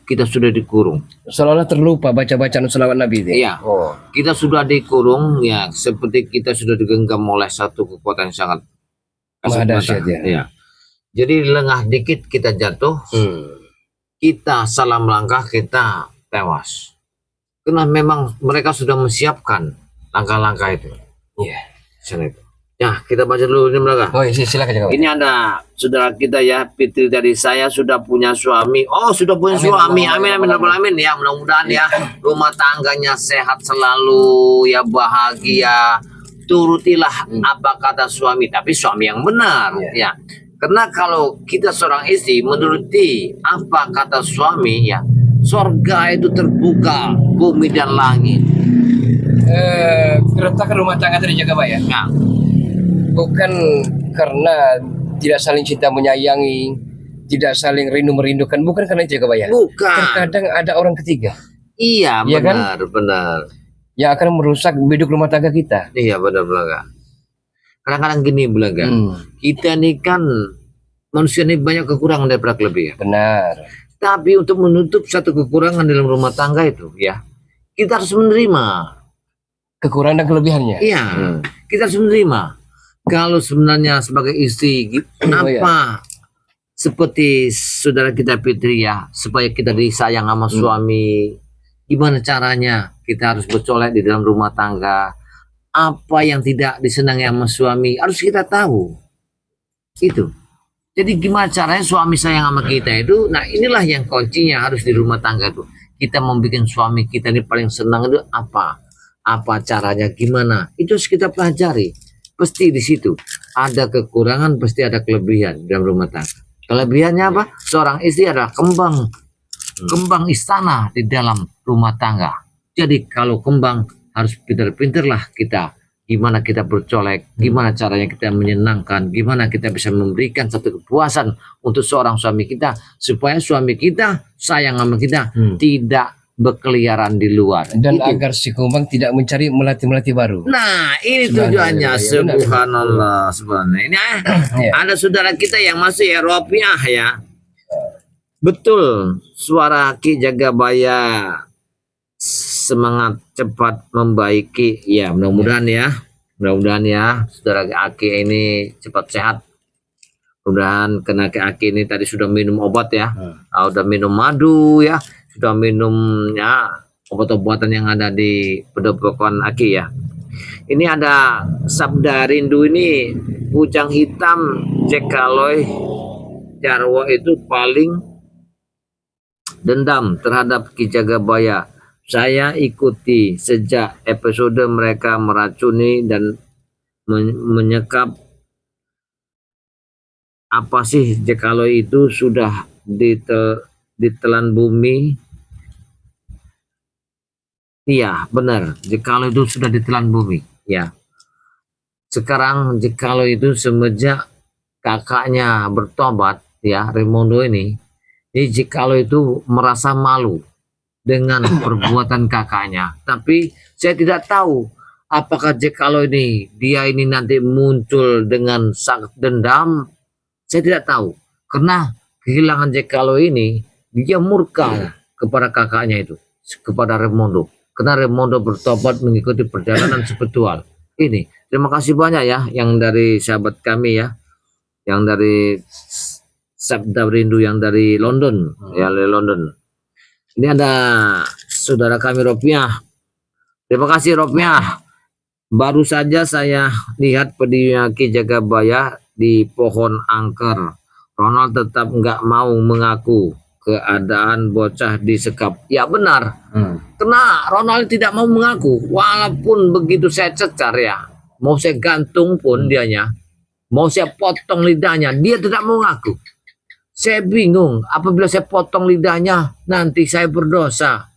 kita sudah dikurung. Seolah-olah terlupa baca bacaan selawat Nabi itu. Iya. Oh, Kita sudah dikurung ya, seperti kita sudah digenggam oleh satu kekuatan yang sangat Maha kasat dahsyat, mata. ya. Iya. Jadi lengah dikit kita jatuh, kita salah melangkah, kita tewas. Karena memang mereka sudah menyiapkan langkah-langkah itu. Iya. Sana itu. Ya, kita baca dulu ini Belaga. Oh iya, silakan Jagabaya. Ini ada saudara kita ya, Fitri dari saya sudah punya suami. Oh, sudah punya Amin, suami. Allahumma Amin, amin, amin, amin. Ya, mudah-mudahan ya rumah tangganya sehat selalu, ya bahagia. Turutilah apa kata suami, tapi suami yang benar, ya. Karena kalau kita seorang istri menuruti apa kata suami, ya, surga itu terbuka, bumi dan langit. Keretakan rumah tangga tadi Jagabaya Ya, bukan karena tidak saling cinta menyayangi, tidak saling rindu merindukan, bukan karena itu Jagabaya. bukan. Terkadang ada orang ketiga Iya, Iya kan? benar, benar. yang akan merusak hidup rumah tangga kita. Iya, benar, Belaga. Kadang-kadang gini, Belaga. Kita nih kan manusia ini banyak kekurangan daripada kelebihan. Benar. Tapi untuk menutup satu kekurangan dalam rumah tangga itu, ya, kita harus menerima. Kekurangan dan kelebihannya. Iya, kita harus menerima. Kalau sebenarnya sebagai istri, apa seperti saudara kita Fitri ya, supaya kita disayang sama suami, gimana caranya kita harus bercolek di dalam rumah tangga. Apa yang tidak disenangi sama suami harus kita tahu. Itu. Jadi gimana caranya suami sayang sama kita itu? Nah, inilah yang kuncinya harus di rumah tangga itu. Kita membuat suami kita ini paling senang itu apa? Apa caranya? Gimana? Itu harus kita pelajari. Pasti di situ ada kekurangan, pasti ada kelebihan dalam rumah tangga. Kelebihannya apa? Seorang istri adalah kembang istana di dalam rumah tangga. Jadi kalau kembang harus pintar-pintarlah kita. Gimana kita bercolek, gimana caranya kita menyenangkan, gimana kita bisa memberikan satu kepuasan untuk seorang suami kita, supaya suami kita sayang sama kita, tidak berkeliaran di luar. Dan Itu. agar si kembang tidak mencari melati-melati baru. Nah, ini tujuannya. Subhanallah, subhanallah. Ini ada saudara kita yang masih Eropiah ya. Betul, suara Ki Jagabaya semangat cepat membaiki. Ya, mudah-mudahan ya. Mudah-mudahan ya, saudara Aki ini cepat sehat. Mudah-mudahan kena Aki ini tadi sudah minum obat ya. Sudah minum madu ya. Sudah minum ya obat-obatan yang ada di pedopokan Aki ya. Ini ada sabda rindu ini, Bujang Hitam Cekaloy Jarwo itu paling dendam terhadap Ki Jagabaya. Saya ikuti sejak episode mereka meracuni dan menyekap. Apa sih Jekaloy itu sudah ditelan bumi. Iya, benar. Jekalo itu sudah ditelan bumi. Ya. Sekarang Jekalo itu semenjak kakaknya bertobat, ya, Raimondo ini Jekalo itu merasa malu dengan perbuatan kakaknya. Tapi saya tidak tahu apakah Jekalo ini, dia ini nanti muncul dengan sangat dendam. Saya tidak tahu. Karena kehilangan Jekalo ini, dia murka kepada kakaknya itu, kepada Raimondo. Karena Raimondo bertobat mengikuti perjalanan spiritual. Ini, terima kasih banyak ya yang dari sahabat kami ya, yang dari Sabda Rindu yang dari London, ya dari London. Ini ada saudara kami Ropiah. Terima kasih Ropiah. Baru saja saya lihat pedihnya Ki Jagabaya di pohon angker. Ronald tetap nggak mau mengaku keadaan bocah disekap. Ya benar. Karena Ronald tidak mau mengaku. Walaupun begitu saya cecar ya. Mau saya gantung pun dianya. Mau saya potong lidahnya. Dia tidak mau mengaku. Saya bingung. Apabila saya potong lidahnya. Nanti saya berdosa.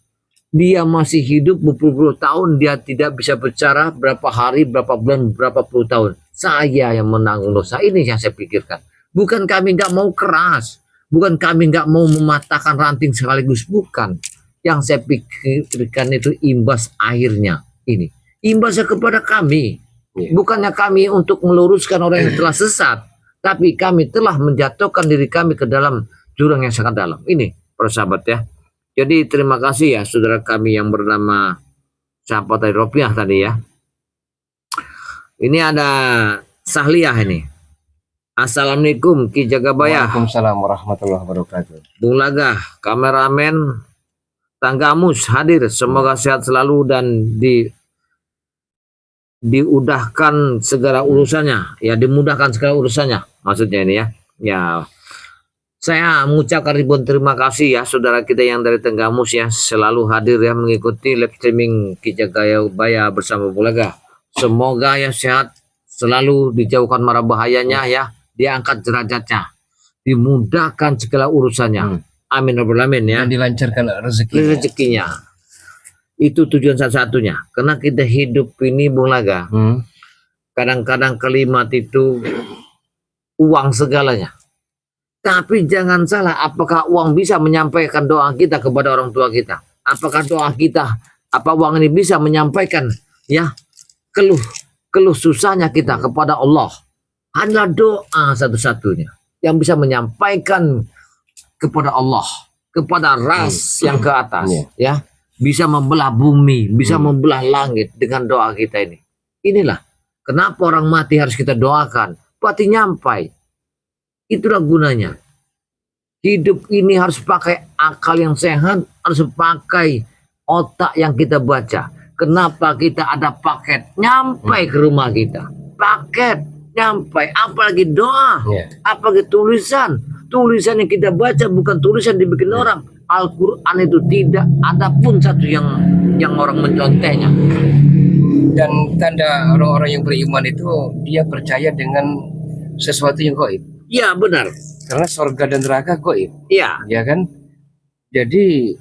Dia masih hidup berpuluh-puluh tahun. Dia tidak bisa bicara berapa hari, berapa bulan, berapa puluh tahun. Saya yang menanggung dosa. Ini yang saya pikirkan. Bukan kami nggak mau keras. Bukan kami nggak mau mematahkan ranting sekaligus. Bukan. Yang saya pikirkan itu imbas akhirnya. Ini. Imbasnya kepada kami. Bukannya kami untuk meluruskan orang yang telah sesat. Tapi kami telah menjatuhkan diri kami ke dalam jurang yang sangat dalam. Ini para sahabat ya. Jadi terima kasih ya saudara kami yang bernama sahabat Ropiah tadi ya. Ini ada Sahliah ini. Assalamualaikum Ki Jagabaya. Waalaikumsalam warahmatullahi wabarakatuh. Bung Lagah, kameramen Tanggamus hadir. Semoga sehat selalu dan diudahkan segala urusannya, ya dimudahkan segala urusannya. Maksudnya ini ya. Ya, saya mengucapkan ribuan terima kasih ya saudara kita yang dari Tenggamus ya selalu hadir ya mengikuti live streaming Ki Jagabaya bersama Bulaga. Semoga ya sehat, selalu dijauhkan mara bahayanya ya, diangkat derajatnya, dimudahkan segala urusannya. Amin ya rabbal alamin ya. Dan dilancarkan Rezekinya. Itu tujuan satu-satunya. Karena kita hidup ini Bung Laga, kadang-kadang kalimat itu uang segalanya. Tapi jangan salah, apakah uang bisa menyampaikan doa kita kepada orang tua kita? Apakah doa kita, apa uang ini bisa menyampaikan ya keluh susahnya kita kepada Allah? Hanya doa satu-satunya yang bisa menyampaikan kepada Allah, kepada ras yang ke atas, ya, bisa membelah bumi, bisa membelah langit dengan doa kita ini. Inilah kenapa orang mati harus kita doakan, pasti nyampai. Itulah gunanya. Hidup ini harus pakai akal yang sehat, harus pakai otak yang kita baca. Kenapa kita ada paket nyampai ke rumah kita? Paket nyampai, apalagi doa, apalagi tulisan. Tulisan yang kita baca bukan tulisan dibikin orang. Al-Quran itu tidak ada pun satu yang orang menconteknya. Dan tanda orang-orang yang beriman itu dia percaya dengan sesuatu yang gaib. Ya benar. Karena surga dan neraka gaib. Iya. Ya kan? Jadi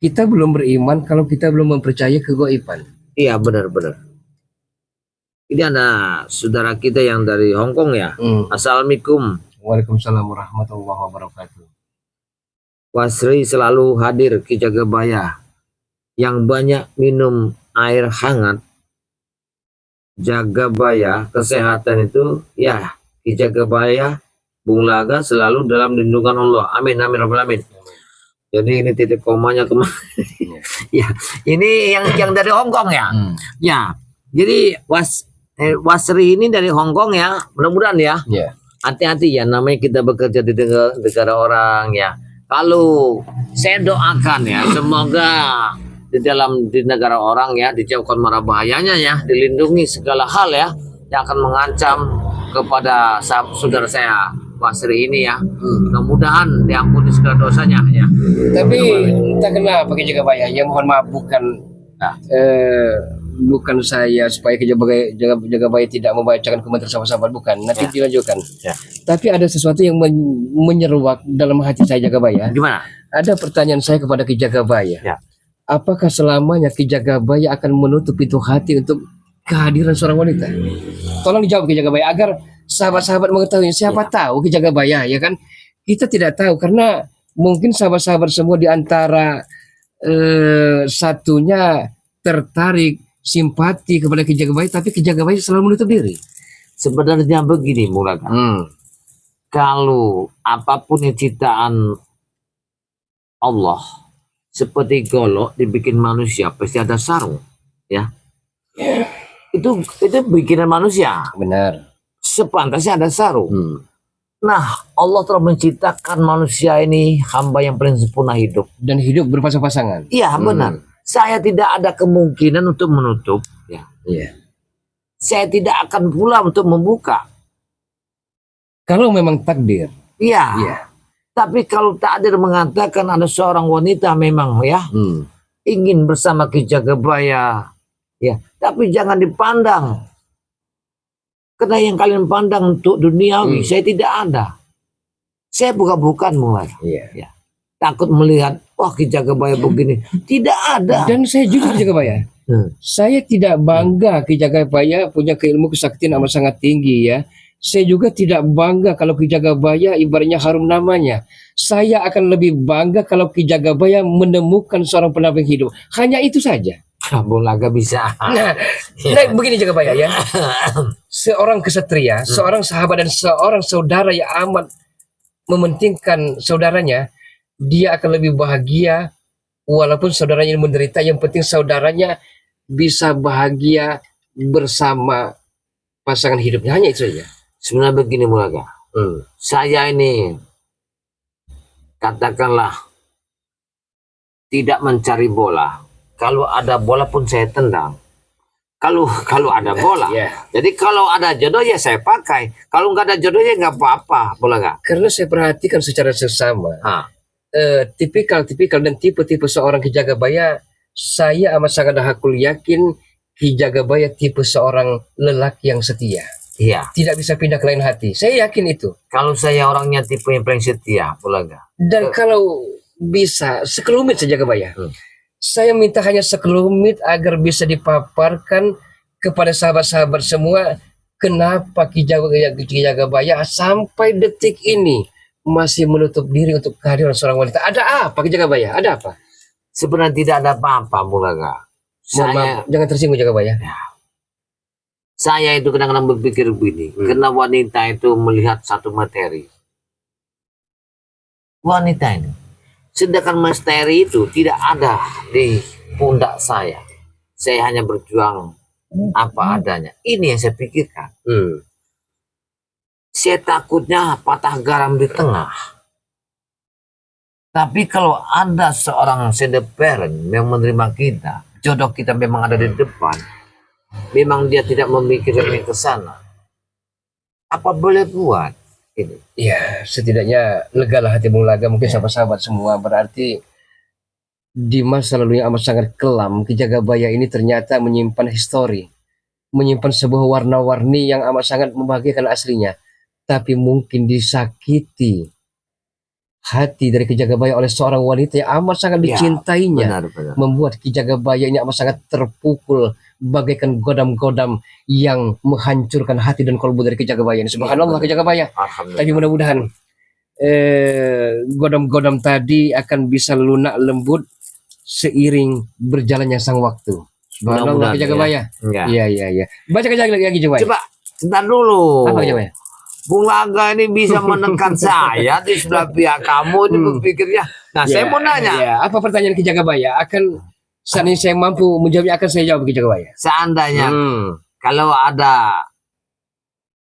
kita belum beriman kalau kita belum mempercayai kegaiban. Iya benar-benar. Ini ada saudara kita yang dari Hong Kong ya. Assalamualaikum. Waalaikumsalam warahmatullahi wabarakatuh. Wasri selalu hadir Ki Jagabaya yang banyak minum air hangat. Jagabaya kesehatan itu ya Ki Jagabaya Bung Laga selalu dalam lindungan Allah. Amin amin rabbal alamin. Jadi ini titik komanya kemana? Ya, ini yang dari Hong Kong ya. Ya. Jadi Wasri ini dari Hong Kong ya. Mudah-mudahan ya. Hati-hati ya, namanya kita bekerja di negara orang ya. Kalau saya doakan ya, semoga di negara orang ya dijauhkan mara bahayanya ya, dilindungi segala hal ya yang akan mengancam kepada saudara saya Wasri ini ya. Mudah-mudahan diampuni segala dosanya ya. Tapi entah kenapa Ki Jagabaya, ya mohon maaf bukan saya supaya Ki Jagabaya tidak membacakan komentar sahabat-sahabat, bukan. Nanti dilanjutkan. Tapi ada sesuatu yang menyeruak dalam hati saya Jagabaya. Gimana? Ada pertanyaan saya kepada Ki Jagabaya. Apakah selamanya Ki Jagabaya akan menutup pintu hati untuk kehadiran seorang wanita? Tolong dijawab Ki Jagabaya agar sahabat-sahabat mengetahui. Siapa tahu Ki Jagabaya, ya kan? Kita tidak tahu karena mungkin sahabat-sahabat semua di antara satunya tertarik simpati kepada Ki Jagabaya, tapi Ki Jagabaya selalu menutup diri. Sebenarnya begini Mulaga. Kalau apapun yang ciptaan Allah seperti golok dibikin manusia pasti ada sarung ya. Itu bikinan manusia. Benar. Sepantasnya ada sarung. Nah, Allah telah menciptakan manusia ini hamba yang paling sempurna hidup. Dan hidup berpasang-pasangan. Iya, benar. Saya tidak ada kemungkinan untuk menutup. Ya. Saya tidak akan pula untuk membuka. Kalau memang takdir. Iya. Tapi kalau takdir mengatakan ada seorang wanita memang ya ingin bersama Ki Jagabaya. Ya, tapi jangan dipandang. Karena yang kalian pandang untuk duniawi, saya tidak ada. Saya bukan mulai. Ya. Takut melihat, wah Ki Jagabaya begini. Tidak ada. Dan saya jujur Ki Jagabaya. Saya tidak bangga Ki Jagabaya punya keilmu kesaktian amat sangat tinggi ya. Saya juga tidak bangga kalau Ki Jagabaya ibaratnya harum namanya. Saya akan lebih bangga kalau Ki Jagabaya menemukan seorang pendamping hidup. Hanya itu saja. Bung Laga bisa. Nah, begini Jagabaya ya. Seorang kesatria, seorang sahabat dan seorang saudara yang amat mementingkan saudaranya, dia akan lebih bahagia walaupun saudaranya menderita. Yang penting saudaranya bisa bahagia bersama pasangan hidupnya. Hanya itu saja. Sebenarnya begini Mulaga. Saya ini katakanlah tidak mencari bola. Kalau ada bola pun saya tendang. kalau ada bola. Ya. Jadi kalau ada jodoh ya saya pakai. Kalau nggak ada jodoh ya nggak apa-apa, bola nggak. Karena saya perhatikan secara seksama, tipikal dan tipe-tipe seorang Ki Jagabaya, saya amat sangat hakul yakin Ki Jagabaya tipe seorang lelaki yang setia. Iya. Tidak bisa pindah ke lain hati. Saya yakin itu. Kalau saya orangnya tipe yang paling setia, bola nggak. Dan kalau bisa sekelumit saja Jagabaya. Saya minta hanya sekelumit agar bisa dipaparkan kepada sahabat-sahabat semua kenapa Ki Jagabaya sampai detik ini masih menutup diri untuk kehadiran seorang wanita. Ada apa Ki Jagabaya? Ada apa? Sebenarnya tidak ada apa-apa, bola nggak. Maaf, jangan tersinggung Jagabaya. Saya itu kadang-kadang berpikir begini, karena wanita itu melihat satu materi. Wanita ini, sedangkan misteri itu tidak ada di pundak saya. Saya hanya berjuang apa adanya. Ini yang saya pikirkan. Saya takutnya patah garam di tengah. Tapi kalau ada seorang sedeparent yang menerima kita, jodoh kita memang ada di depan, memang dia tidak memikirkan ke sana, apa boleh buat ini? Ya, setidaknya legalah hati Bung Laga, mungkin sahabat-sahabat semua. Berarti di masa lalu yang amat sangat kelam, Ki Jagabaya ini ternyata menyimpan histori, menyimpan sebuah warna-warni yang amat sangat membahagiakan aslinya, tapi mungkin disakiti hati dari Ki Jagabaya oleh seorang wanita yang amat sangat dicintainya. Benar. Membuat Ki Jagabaya ini amat sangat terpukul bagaikan godam-godam yang menghancurkan hati dan kolbu dari Ki Jagabaya ini. Subhanallah Ki Jagabaya. Tapi mudah-mudahan godam-godam tadi akan bisa lunak lembut seiring berjalannya sang waktu. Subhanallah Ki Jagabaya. Iya. Baca lagi Jagabaya. Coba, sebentar dulu. Apa Jagabaya? Bung Laga ini bisa menekan saya di sebelah pihak kamu ini berpikirnya. Nah, saya mau nanya. Ya, apa pertanyaan Ki Jagabaya? Akan saat ini saya mampu menjawabnya, akan saya jawab Ki Jagabaya. Seandainya kalau ada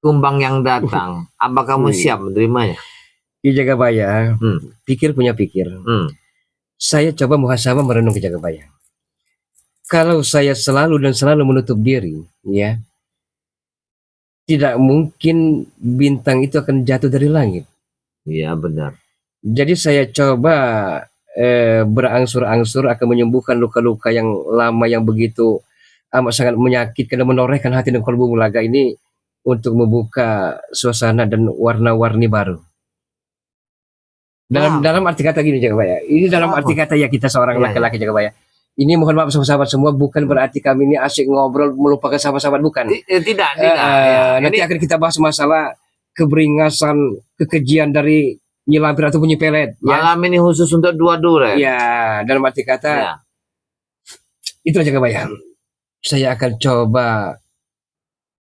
kumbang yang datang, apa kamu siap menerimanya? Ki Jagabaya, pikir punya pikir. Saya coba muhasabah merenung Ki Jagabaya. Kalau saya selalu menutup diri, ya, tidak mungkin bintang itu akan jatuh dari langit. Iya benar. Jadi saya coba berangsur-angsur akan menyembuhkan luka-luka yang lama yang begitu amat sangat menyakitkan dan menorehkan hati dan kolbu Bung Laga ini untuk membuka suasana dan warna-warni baru. Dalam arti kata gini Jagabaya. Ini dalam arti kata ya kita seorang laki-laki Jagabaya. Ini mohon maaf sahabat-sahabat semua, bukan berarti kami ini asik ngobrol melupakan sahabat-sahabat, bukan. Tidak. Nanti akan kita bahas masalah keberingasan, kekejian dari Nyi Lampir ataupun Nyi Pelet. Malam ini khusus untuk dua duren. Ya, dalam arti kata itu aja Jagabaya. Saya akan coba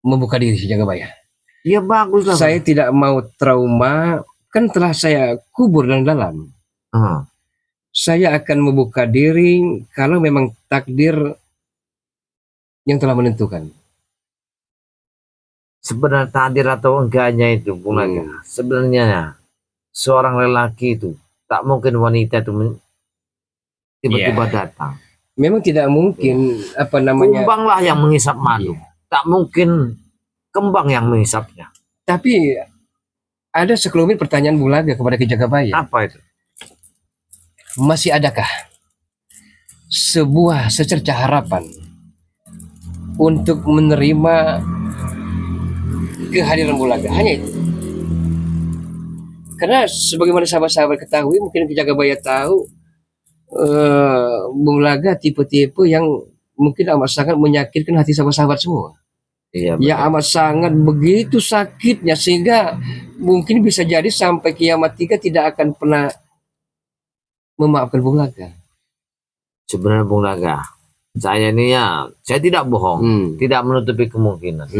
membuka diri Jagabaya. Ya bagus lah. Saya tidak mau trauma, kan telah saya kubur dalam. Saya akan membuka diri kalau memang takdir yang telah menentukan. Sebenarnya takdir atau enggaknya itu Bung Laga. Sebenarnya seorang lelaki itu tak mungkin wanita itu tiba-tiba datang. Memang tidak mungkin kumbang lah yang menghisap madu. Tak mungkin kembang yang menghisapnya. Tapi ada sekelumit pertanyaan Bung Laga kepada Ki Jagabaya. Apa itu? Masih adakah sebuah secercah harapan untuk menerima kehadiran Bung Laga? Hanya itu. Karena sebagaimana sahabat-sahabat ketahui, mungkin Ki Jagabaya tahu, Bung Laga tipe-tipe yang mungkin amat sangat menyakitkan hati sahabat-sahabat semua. Iya, yang amat sangat begitu sakitnya sehingga mungkin bisa jadi sampai kiamat tiga tidak akan pernah memaafkan Bung Laga. Sebenarnya Bung Laga, saya ini saya tidak bohong, tidak menutupi kemungkinan.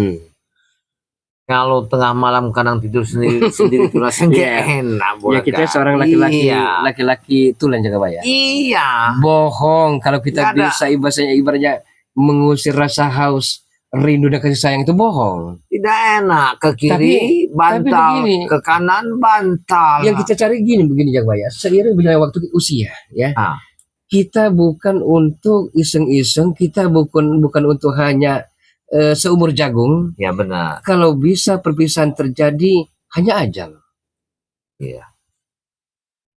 Kalau tengah malam kadang tidur sendiri itu rasanya enak. Ya kita seorang laki-laki tulen Jagabaya. Iya. Bohong kalau kita bisa ibaratnya mengusir rasa haus, rindu dan kasih sayang itu bohong. Tidak enak, ke kiri bantal, ke kanan bantal. Yang kita cari begini Jagabaya, seiring berjalannya waktu usia ya. Kita bukan untuk iseng-iseng, kita bukan untuk hanya seumur jagung. Ya benar. Kalau bisa perpisahan terjadi hanya ajal. Iya.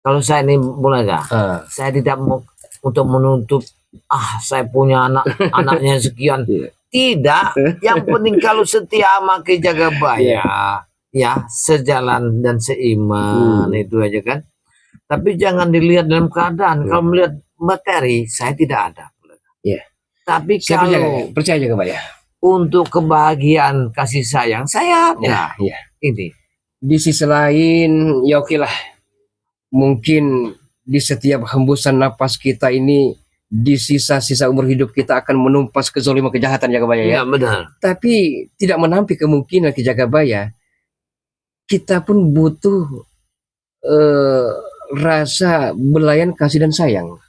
Kalau saya ini Bulaga, saya tidak mau untuk menuntut saya punya anaknya sekian. Tidak. Yang penting kalau setia sama Ki Jagabaya, ya sejalan dan seiman itu aja kan. Tapi jangan dilihat dalam keadaan. Kalau melihat materi, saya tidak ada. Tapi Saya kalau percaya Jagabaya. Untuk kebahagiaan kasih sayang, saya ada. Ini. Di sisi lain, ya oke lah. Mungkin di setiap hembusan napas kita ini, di sisa-sisa umur hidup kita akan menumpas kezaliman kejahatan Jagabaya ya. Iya benar. Tapi tidak menampik kemungkinan Ki Jagabaya, kita pun butuh rasa belayan kasih dan sayang.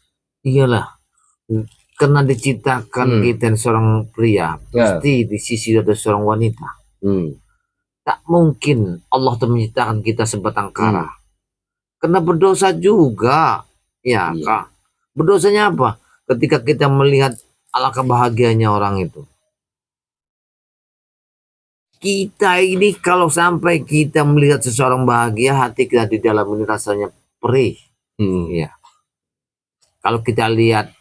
Iyalah. Karena diciptakan kita seorang pria, pasti di sisi ada seorang wanita. Tak mungkin Allah menciptakan kita sebatang kara. Karena berdosa juga. Ya, Kak. Berdosanya apa? Ketika kita melihat alangkah bahagianya orang itu. Kita ini kalau sampai kita melihat seseorang bahagia, hati kita di dalam ini rasanya perih. Ya. Kalau kita lihat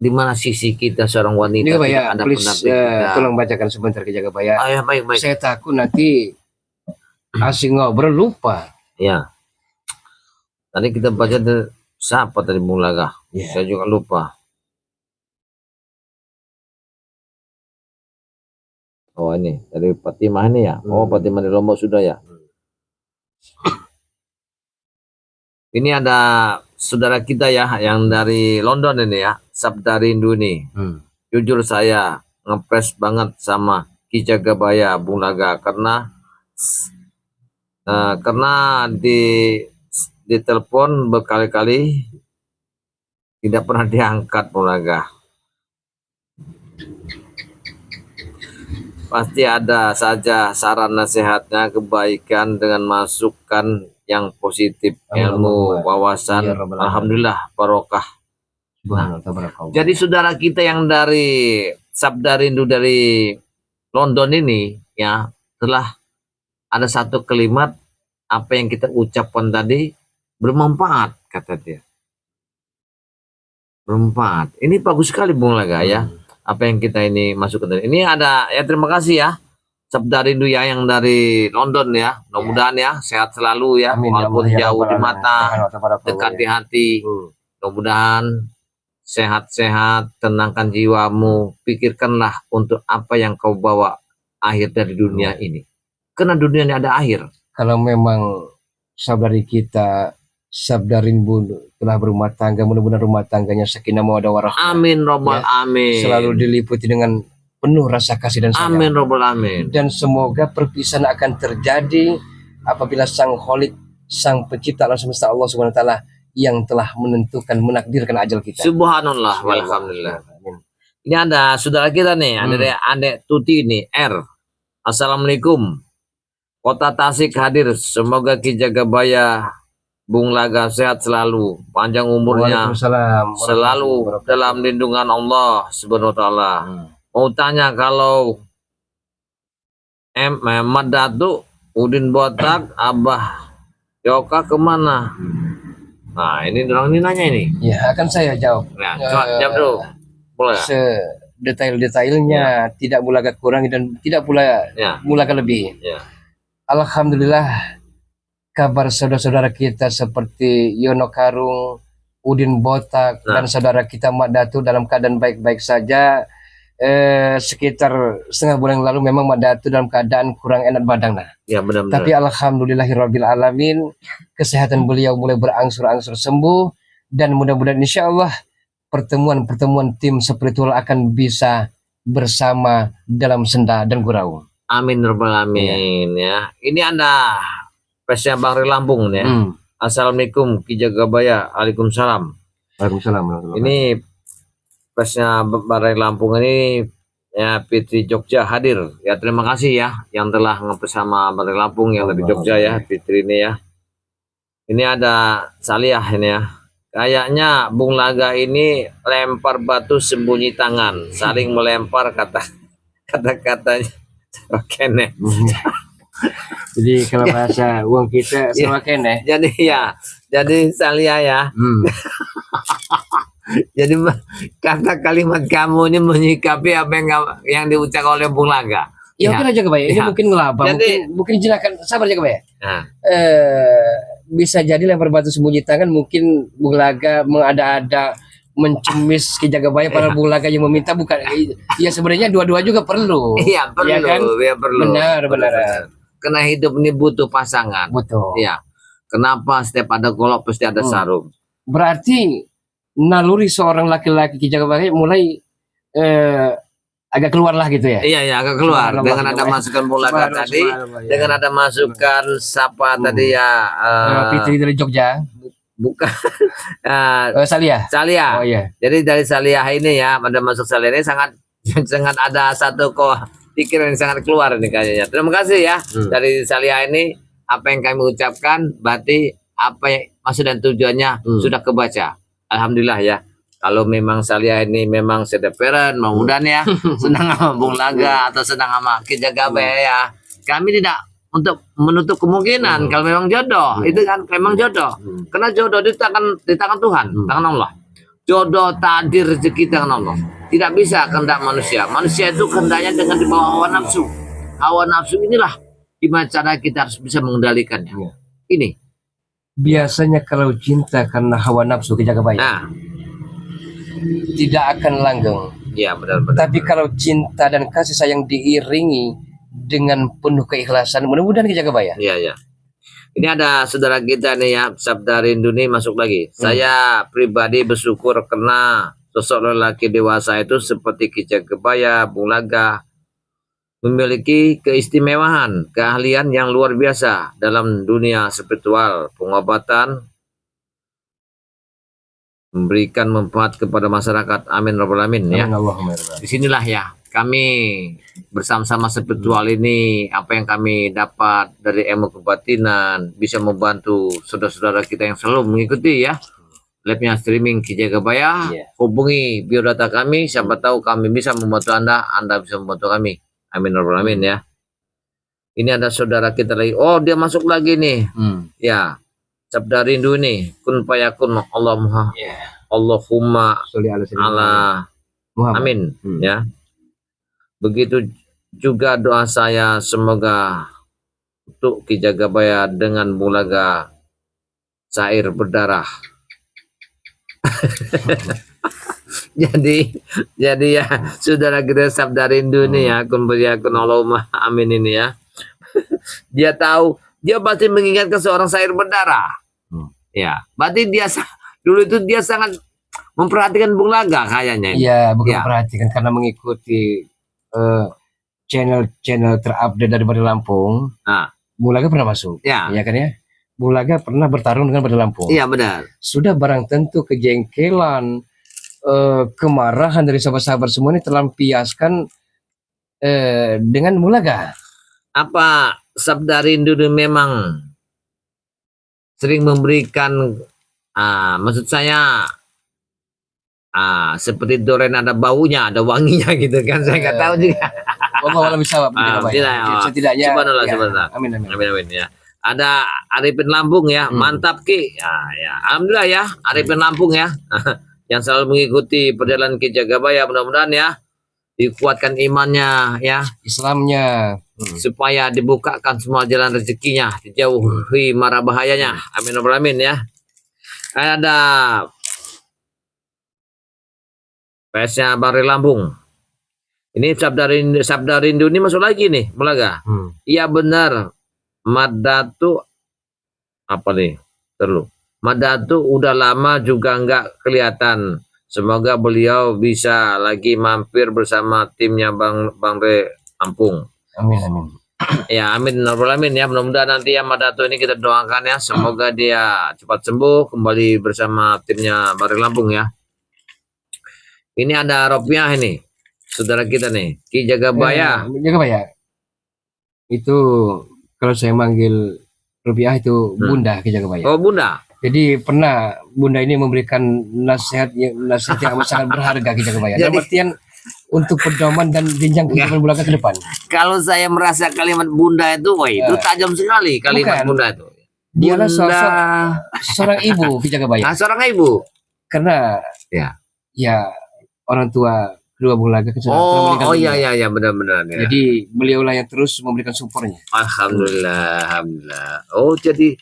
di mana sisi kita seorang wanita, tidak ada pendamping kita. Tolong bacakan sebentar Ki Jagabaya. Ya, baik. Saya takut nanti asing ngobrol lupa. Ya. Tadi kita baca siapa tadi Bulaga? Saya juga lupa. Oh ini dari Fatimah ini ya. Oh Fatimah di Lombok sudah ya. Ini ada saudara kita ya yang dari London ini ya, Sabda Rindu ini. Jujur saya ngepres banget sama Ki Jagabaya Bulaga karena di telepon berkali-kali tidak pernah diangkat Bulaga. Pasti ada saja saran nasihatnya, kebaikan dengan masukan yang positif, ilmu, wawasan. Alhamdulillah barokah. Jadi saudara kita yang dari Sabda Rindu dari London ini ya, telah ada satu kalimat apa yang kita ucapkan tadi bermanfaat, kata dia. Bermanfaat. Ini bagus sekali Bulaga ya. Apa yang kita ini masukkan tadi. Ini ada ya, terima kasih ya Sabda Rindu ya yang dari London ya. Mudah-mudahan ya sehat selalu ya. Amin, walaupun jauh di mata, dekat di hati. Mudah-mudahan sehat-sehat, tenangkan jiwamu, pikirkanlah untuk apa yang kau bawa akhir dari dunia ini. Karena dunia ini ada akhir. Kalau memang saudari kita Sabda Rindu telah berumah tangga, mudah-mudahan rumah tangganya sakinah mawaddah warahmah. Amin robbal amin. Selalu diliputi dengan penuh rasa kasih dan sayang. Amin robbal amin. Dan semoga perpisahan akan terjadi apabila Sang Khalik, Sang Pencipta alam semesta Allah Subhanahu wa taala yang telah menentukan, menakdirkan ajal kita. Subhanallah walhamdulillah. Ini ada saudara kita nih, ada dari Adek Tuti nih, R. Assalamualaikum. Kota Tasik hadir, semoga Ki Jagabaya Bulaga sehat selalu, panjang umurnya, selalu dalam lindungan Allah Subhanahu wa taala. Mau tanya kalau Mehmet Datuk, Udin Botak, Abah Yoka kemana? Nah ini orang ini nanya ini. Ya akan saya jawab. Nah, jawab dulu. Boleh. Detail-detailnya tidak Bulaga kurangi dan tidak pula Bulaga lebih. Alhamdulillah. Kabar saudara-saudara kita seperti Yono Karung, Udin Botak, dan saudara kita Mak Datu dalam keadaan baik-baik saja. Sekitar setengah bulan yang lalu memang Mak Datu dalam keadaan kurang enak badan. Ya, benar-benar. Tapi alhamdulillahirabbil alamin, kesehatan beliau mulai berangsur-angsur sembuh dan mudah-mudahan insya Allah pertemuan-pertemuan tim spiritual akan bisa bersama dalam senda dan gurau. Amin rabbal alamin ya. Ini Anda Pesnya Bang Ri Lampung ya. Assalamualaikum Ki Jagabaya. Waalaikumsalam. Waalaikumsalam. Ini pesnya Bang Ri Lampung ini ya Fitri Jogja hadir. Ya terima kasih ya yang telah ngepes sama Bang Ri Lampung yang dari Jogja ya Fitri ini ya. Ini ada Saliah ini ya. Kayaknya Bulaga ini lempar batu sembunyi tangan, saling melempar kata kata-katanya kene. Jadi kalau bahasa uang kita sama kene. Jadi Salia ya. Jadi kata kalimat kamu ini menyikapi apa yang diucapkan oleh Bung Laga. Ya oke aja Jagabaya. Ini mungkin ngelaba, Jadi, mungkin jelaskan. Sabar Jagabaya. Nah, Bisa jadi lempar batu sembunyi tangan, mungkin Bung Laga mengada-ada mencemis ke Jagabaya para Bung Laga yang meminta, bukan. Ya sebenarnya dua-dua juga perlu. Iya perlu, ya kan? Ya perlu. Benar. Karena hidup ini butuh pasangan. Betul. Iya. Kenapa setiap ada golok pasti ada sarung? Berarti naluri seorang laki-laki Ki Jagabaya mulai agak keluar lah gitu ya. Iya, agak keluar dengan ada masukan Bung Laga tadi, dengan ada masukan siapa tadi ya, Fitri dari Jogja. Bukan. Salia. Oh iya. Jadi dari Salia ini ya, ada masuk Salia ini sangat ada satu pikiran yang sangat keluar nih kayaknya. Terima kasih ya dari Salia ini, apa yang kami ucapkan berarti apa yang maksud dan tujuannya sudah kebaca. Alhamdulillah ya. Kalau memang Salia ini memang sedeperan, mudah-mudahan ya senang sama Bung Laga atau senang sama Ki Jagabaya ya. Kami tidak untuk menutup kemungkinan kalau memang jodoh, itu kan memang jodoh. Karena jodoh di tangan Tuhan, tangan Allah. Jodoh, takdir, rezeki tangan Allah. Tidak bisa kehendak manusia. Manusia itu kehendaknya dengan dibawa hawa nafsu. Hawa nafsu inilah gimana cara kita harus bisa mengendalikannya. Ini biasanya kalau cinta karena hawa nafsu Ki Jagabaya, tidak akan langgeng. Ya benar. Tapi kalau cinta dan kasih sayang diiringi dengan penuh keikhlasan, mudah-mudahan Ki Jagabaya. Iya. Ini ada saudara kita nih ya, Sabda Rindu nih masuk lagi. Saya pribadi bersyukur karena sosok lelaki dewasa itu seperti Ki Jagabaya, Bung Laga memiliki keistimewaan, keahlian yang luar biasa dalam dunia spiritual, pengobatan, memberikan manfaat kepada masyarakat. Amin Rabbal Alamin ya. Disinilah ya kami bersama-sama spiritual ini, apa yang kami dapat dari ilmu kebatinan bisa membantu saudara-saudara kita yang selalu mengikuti ya live-nya streaming Ki Jagabaya. Hubungi biodata kami, siapa tahu kami bisa membantu Anda bisa membantu kami. Amin Rabbal Alamin ya. Ini ada saudara kita lagi, dia masuk lagi nih. Ya, Sabda Rindu nih, kun fayakun Allahumma ala amin ya. Begitu juga doa saya, semoga untuk Ki Jagabaya dengan Bung Laga cair berdarah. jadi ya saudara kita Sabda Rindu nih ya, kun fayakun Allahumma amin ini ya. Dia tahu, dia pasti mengingatkan seorang cair berdarah. Ya, berarti dia dulu itu dia sangat memperhatikan Bung Laga kayaknya. Iya, bukan memperhatikan, karena mengikuti channel terupdate dari Bada Lampung. Bung Laga pernah masuk. Ya kan ya. Bung Laga pernah bertarung dengan Bada Lampung. Iya benar. Sudah barang tentu kejengkelan, kemarahan dari sahabat-sahabat semua ini terlampiaskan dengan Bung Laga. Apa Sabda Rindu memang sering memberikan, maksud saya seperti Doren ada baunya, ada wanginya gitu kan, saya nggak tahu juga. Setidaknya. Amin ya. Ada Arifin Lampung ya, mantap Ki. Ya, alhamdulillah ya, Arifin Lampung ya, yang selalu mengikuti perjalanan Ki Jagabaya, mudah-mudahan ya dikuatkan imannya ya, Islamnya, supaya dibukakan semua jalan rezekinya, dijauhi mara bahayanya. Amin Rabbal Alamin ya. Ada PS-nya Bari Lampung. Ini Sabda Rindu ini masuk lagi nih, Mulaga. Iya benar. Madatu apa nih? Madatu udah lama juga nggak kelihatan. Semoga beliau bisa lagi mampir bersama timnya Bang Re Lampung. Amin. Ya, amin Rabbal Alamin ya. Mudah-mudahan nanti ya Madatu ini kita doakan ya, semoga dia cepat sembuh kembali bersama timnya Bari Lampung ya. Ini ada Ropiah ini, saudara kita nih, Ki Jagabaya. Jagabaya. Itu kalau saya manggil Ropiah itu Bunda Ki Jagabaya. Oh Bunda. Jadi pernah Bunda ini memberikan nasihat yang sangat berharga Ki Jagabaya. Dalam artian untuk pedoman dan jenjang kehidupan Bulaga ke depan. Kalau saya merasa kalimat bunda itu, wah itu tajam sekali kalimat Bukan. bunda itu. Dialah Bunda. seorang ibu Ki Jagabaya. Nah, seorang ibu. Karena ya orang tua kedua Bulaga kan sudah meninggal dunia. Iya benar-benar ya. Jadi beliaulah yang terus memberikan supportnya. Alhamdulillah. Oh, jadi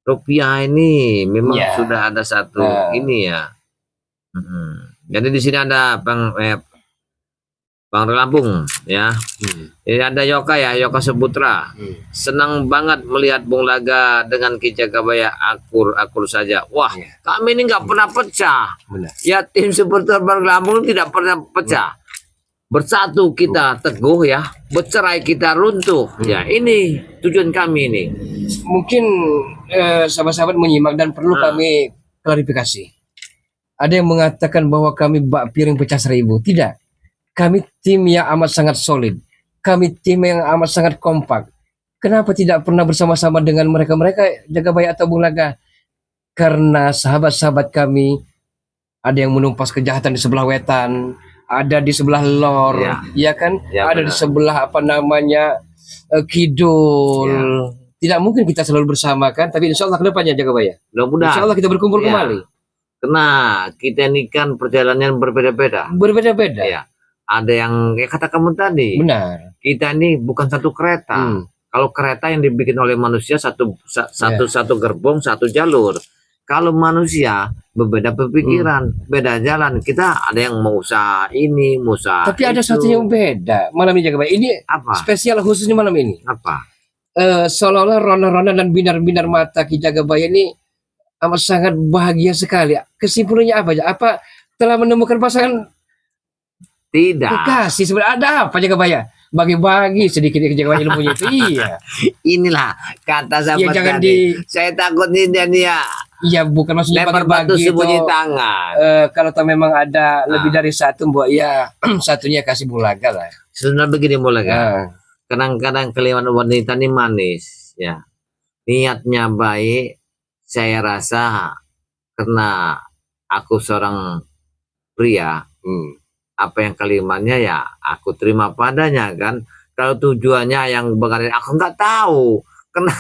rupiah ini memang sudah ada satu ini ya. Jadi di sini ada Bang Lampung ya. Ini ada Yoka ya, Yoka Seputra. Senang banget melihat Bung Laga dengan Ki Jagabaya akur saja. Wah, kami ini nggak pernah pecah. Benar. Ya, tim supporter Bang Lampung tidak pernah pecah. Bersatu kita teguh ya, bercerai kita runtuh. Ya, ini tujuan kami ini. Mungkin sahabat-sahabat menyimak dan perlu kami klarifikasi. Ada yang mengatakan bahwa kami bak piring pecah 1000. Tidak. Kami tim yang amat sangat solid. Kami tim yang amat sangat kompak. Kenapa tidak pernah bersama-sama dengan mereka-mereka Jagabaya atau Bung Laga? Karena sahabat-sahabat kami ada yang menumpas kejahatan di sebelah wetan, ada di sebelah lor, ya kan? Ada di sebelah kidul. Tidak mungkin kita selalu bersama kan? Tapi insya Allah kedepannya Jagabaya. Insya Allah kita berkumpul kembali. Karena kita ini kan perjalanan berbeda-beda. Berbeda-beda. Ya. Ada yang kata kamu tadi. Benar. Kita ini bukan satu kereta. Kalau kereta yang dibikin oleh manusia satu gerbong, satu jalur. Kalau manusia berbeda pemikiran, beda jalan. Kita ada yang mau usaha ini, mau usaha Tapi ada satu yang beda malam ini Jagabaya. Ini apa? Spesial khususnya malam ini. Apa? Seolah-olah rona-rona dan binar-binar mata Ki Jagabaya ini amat sangat bahagia sekali. Kesimpulannya apa aja? Apa telah menemukan pasangan? Tidak. Kasih sebenarnya ada apa Jagabaya? Bagi-bagi sedikit Ki Jagabaya ilmunya itu. Iya. Inilah kata sahabat jangan tadi. Saya takut nih dan ya. Iya, bukan maksudnya lempar batu bagi-bagi sembunyi tangan. Kalau memang ada lebih dari satu, Mbak, ya satunya kasih Bung Laga lah. Sebenarnya begini Bung Laga. Kadang-kadang keliwan wanita ini manis, ya. Niatnya baik, saya rasa karena aku seorang pria, apa yang kalimatnya ya aku terima padanya kan. Kalau tujuannya yang bagaimana aku nggak tahu, karena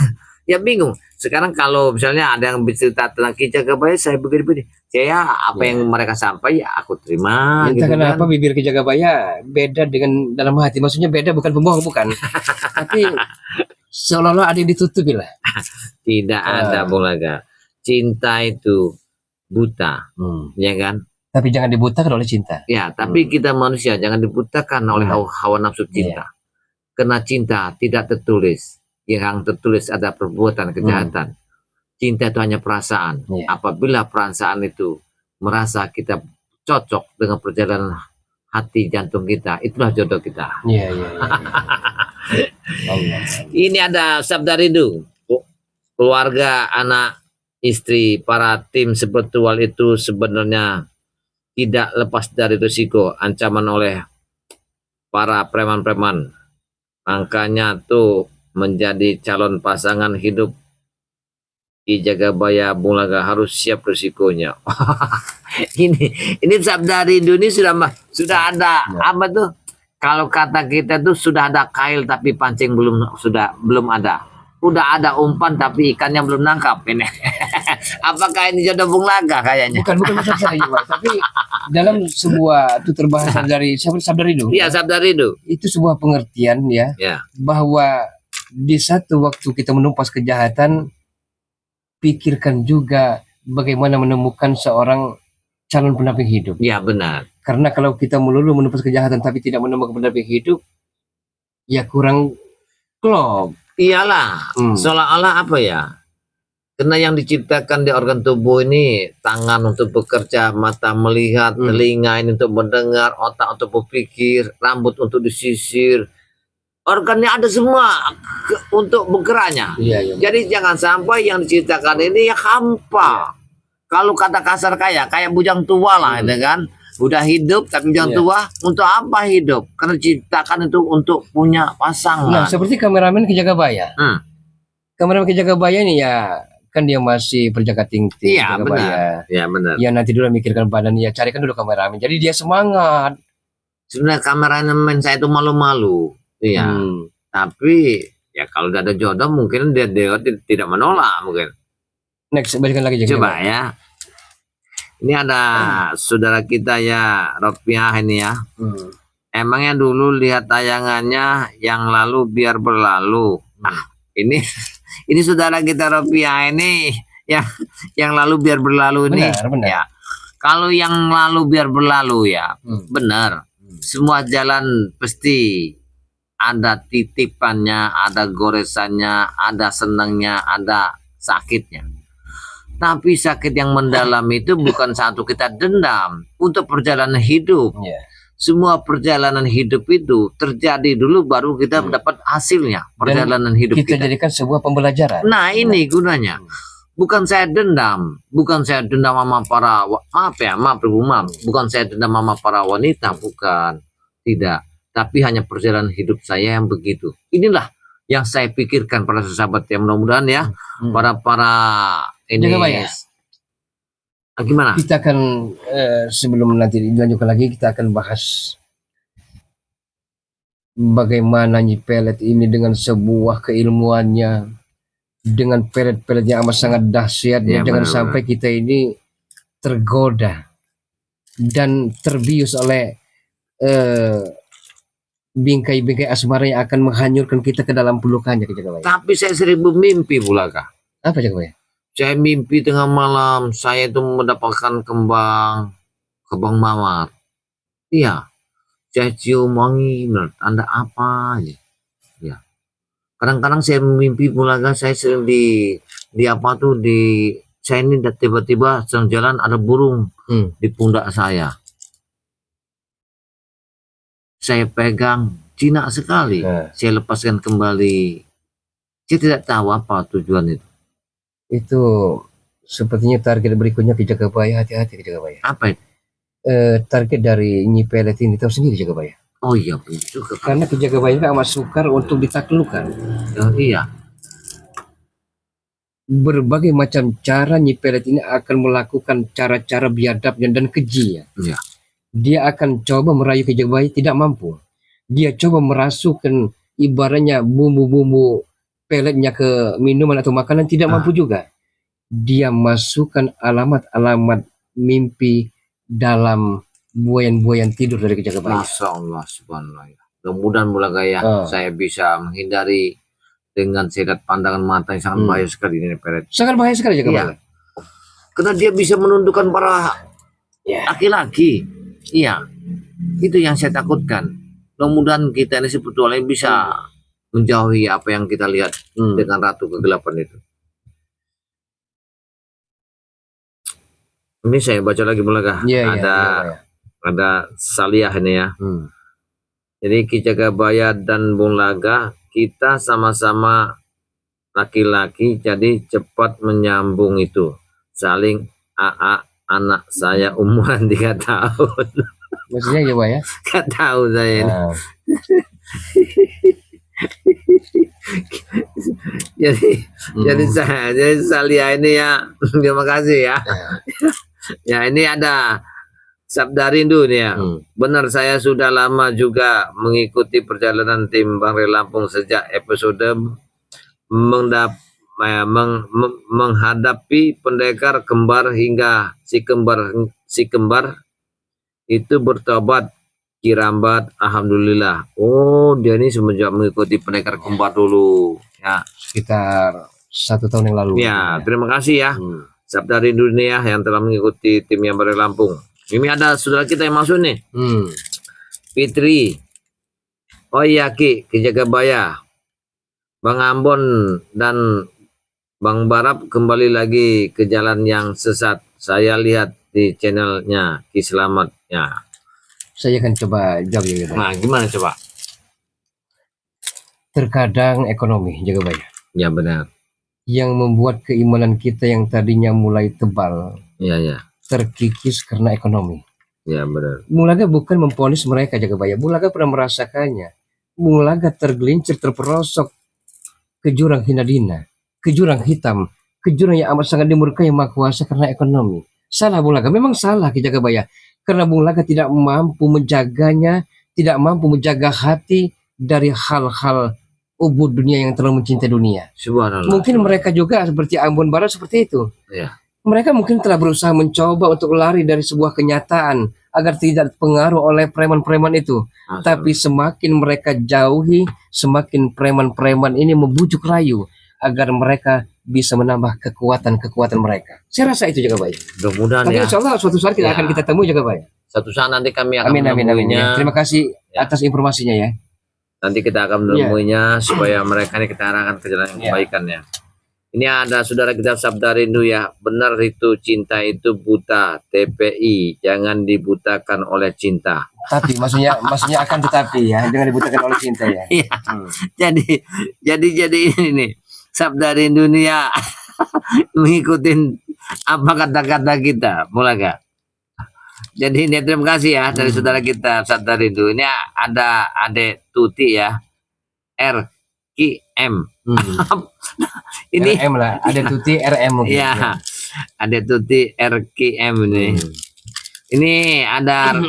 ya bingung. Sekarang kalau misalnya ada yang bercerita tentang Ki Jagabaya, saya begini-begini, saya apa yang mereka sampaikan ya aku terima. Entah gitu kenapa kan. bibir Ki Jagabaya beda dengan dalam hati, maksudnya beda bukan pembohong bukan, tapi seolah-olah ada yang ditutupi lah. Tidak ada Bung Laga. Cinta itu buta, ya kan? Tapi jangan dibutakan oleh cinta. Ya, tapi kita manusia jangan dibutakan oleh hawa nafsu cinta. Karena cinta tidak tertulis. Yang tertulis ada perbuatan kejahatan. Cinta itu hanya perasaan. Apabila perasaan itu merasa kita cocok dengan perjalanan hati jantung kita, itulah jodoh kita. Ini ada sabda rindu. Keluarga, anak, istri, para tim spiritual itu sebenarnya tidak lepas dari risiko ancaman oleh para preman-preman. Makanya tuh menjadi calon pasangan hidup Ki Jagabaya Bung Laga harus siap risikonya. ini sabda rindu ini sudah ada apa tuh? Kalau kata kita tuh sudah ada kail tapi pancing belum ada. Udah ada umpan tapi ikannya belum nangkap ini. Apakah ini jodoh Bung Laga kayaknya? Bukan maksud saya, tapi dalam sebuah tutur bahasa dari sabda rindu. Iya, sabda rindu. Itu sebuah pengertian ya. Bahwa di satu waktu kita menumpas kejahatan, pikirkan juga bagaimana menemukan seorang calon pendamping hidup. Ya benar. Karena kalau kita melulu menumpas kejahatan tapi tidak menemukan pendamping hidup, ya kurang klop. Iyalah, seolah-olah apa ya? Karena yang diciptakan di organ tubuh ini, tangan untuk bekerja, mata melihat, telinga ini untuk mendengar, otak untuk berpikir, rambut untuk disisir. Organnya ada semua untuk bergeraknya. Jadi jangan sampai yang diciptakan ini ya hampa. Kalau kata kasar kayak bujang tua lah, itu kan. Udah hidup tapi bujang tua, untuk apa hidup? Karena diciptakan itu untuk punya pasangan. Nah, seperti kameramen Ki Jagabaya. Kameramen Ki Jagabaya ini ya kan dia masih berjaga tinggi. Iya benar. Ya benar. Ya nanti dulu mikirkan badan, ya carikan dulu kameramen. Jadi dia semangat. Sebenarnya kameramen saya itu malu-malu. Iya. Tapi ya kalau udah ada jodoh mungkin dia tidak menolak mungkin. Next, balikan lagi Jaga Coba Bayi. ya. Ini ada saudara kita ya, Ropiah ini ya. Emangnya dulu lihat tayangannya yang lalu biar berlalu. Nah, ini saudara kita Ropiah ini yang lalu biar berlalu ini. Benar. Ya. Kalau yang lalu biar berlalu ya, benar. Semua jalan pasti ada titipannya, ada goresannya, ada senangnya, ada sakitnya. Tapi sakit yang mendalam itu bukan satu kita dendam untuk perjalanan hidup. Semua perjalanan hidup itu terjadi dulu baru kita mendapat hasilnya perjalanan hidup kita jadikan sebuah pembelajaran. Nah, ini gunanya. Bukan saya dendam sama para bukan saya dendam sama para wanita, bukan. Tidak. Tapi hanya perjalanan hidup saya yang begitu. Inilah yang saya pikirkan para sahabat ya, mudah-mudahan ya para ini Jaga Bayi. Gimana? Kita akan sebelum nanti dilanjutkan lagi kita akan bahas bagaimana Nyi Pelet ini dengan sebuah keilmuannya, dengan pelet-pelet yang amat sangat dahsyat Ya, jangan benar, sampai kita ini tergoda dan terbius oleh bingkai-bingkai asmara yang akan menghanyurkan kita ke dalam pelukannya Jaga Bayi. Tapi saya sering bermimpi Bulaka. Apa Jaga Bayi? Saya mimpi tengah malam saya itu mendapatkan kembang mawar. Iya. Saya cium wangi, tanda apa aja. Ya. Kadang-kadang saya mimpi Bulaka, saya sering saya ini tiba-tiba sedang jalan ada burung di pundak saya. Saya pegang, jinak sekali. Saya lepaskan kembali. Saya tidak tahu apa tujuan itu. Itu sepertinya target berikutnya ke Jaga Bayi, hati-hati ke Jaga Bayi. Apa itu? Target dari Nyi Pelet ini tahu sendiri Jaga Bayi. Oh iya, betul. Karena Jaga Bayi kan amat sukar untuk ditaklukkan. Oh, iya. Berbagai macam cara Nyi Pelet ini akan melakukan cara-cara biadabnya dan kejinya. Iya. Dia akan coba merayu Jaga Bayi, tidak mampu. Dia coba merasukkan ibaratnya bumbu-bumbu peletnya ke minuman atau makanan, tidak mampu juga. Dia masukkan alamat-alamat mimpi dalam buayan-buayan tidur dari Jaga Bayi. Masya Allah, subhanallah. Mudah-mudahan Bulaka ya, saya bisa menghindari dengan sedat pandangan mata yang sangat bahaya sekali ini Pelet. Sangat bahaya sekali Jaga Bayi. Karena dia bisa menundukkan para laki-laki. Iya, itu yang saya takutkan. Mudah-mudahan kita ini sebetulnya bisa menjauhi apa yang kita lihat dengan ratu kegelapan itu. Ini saya baca lagi Bulaka. Ada Saliyah ini ya. Jadi Ki Jagabaya dan Bung Laga, kita sama-sama laki-laki, jadi cepat menyambung itu. Saling AA, anak saya umuran 3 tahun. Maksudnya ya Pak ya? Gak tahu saya ini. jadi Saliyah ini ya, terima kasih ya. Ya ini ada Sabda Rindu nih ya. Benar, saya sudah lama juga mengikuti perjalanan tim Bang Ray Lampung sejak episode menghadapi pendekar kembar hingga si kembar itu bertobat kirambat. Alhamdulillah. Oh, dia ini semenjak mengikuti pendekar kembar dulu ya, sekitar 1 tahun yang lalu. Ya, terima kasih ya. Sabda Rindu ini ya yang telah mengikuti tim yang Bang Ray Lampung. Ini ada saudara kita yang masuk nih. Fitri. Oh iya Ki Jagabaya. Bang Ambon dan Bang Barap kembali lagi ke jalan yang sesat. Saya lihat di channelnya Ki Selamat ya. Saya akan coba jawab ya. Nah, gimana coba? Terkadang ekonomi Jagabaya. Ya benar. Yang membuat keimanan kita yang tadinya mulai tebal. Ya. Terkikis karena ekonomi. Ya benar. Bung Laga bukan memponis mereka Jagabaya. Bung Laga pernah merasakannya. Bung Laga tergelincir, terperosok ke jurang hinadina, ke jurang hitam, ke jurang yang amat sangat dimurkai yang Maha Kuasa karena ekonomi. Salah Bung Laga, memang salah Ki Jagabaya. Karena Bung Laga tidak mampu menjaganya tidak mampu menjaga hati dari hal-hal ubud dunia yang terlalu mencintai dunia. Subhanallah. Mungkin mereka juga seperti Ambon Barat seperti itu. Ya. Mereka mungkin telah berusaha mencoba untuk lari dari sebuah kenyataan agar tidak terpengaruh oleh preman-preman itu. Tapi semakin mereka jauhi, semakin preman-preman ini membujuk rayu agar mereka bisa menambah kekuatan-kekuatan mereka. Saya rasa itu juga baik. Mudah-mudahan Tapi ya. insya Allah suatu saat kita Ya. akan kita temui juga baik. Satu saat nanti kami akan Amin, amin, amin. menemuinya. Terima kasih Ya. atas informasinya ya. Nanti kita akan menemuinya supaya mereka ini kita arahkan ke jalan yang Ya. kebaikan ya. Ini ada saudara kita Sabda Rindu ya. Benar itu, cinta itu buta. TPI, jangan dibutakan oleh cinta. Tapi maksudnya akan tetapi ya, jangan dibutakan oleh cinta ya. Iya. Jadi ini nih. Sabda Rindu ini ya mengikutin apa kata-kata kita, mulai gak? Jadi ini terima kasih ya dari saudara kita Sabda Rindu. Ini ada Adek Tuti ya. RKM. Ini RM lah, ada Tuti RM mungkin. ya. Adek Tuti RKM ini. Ini ada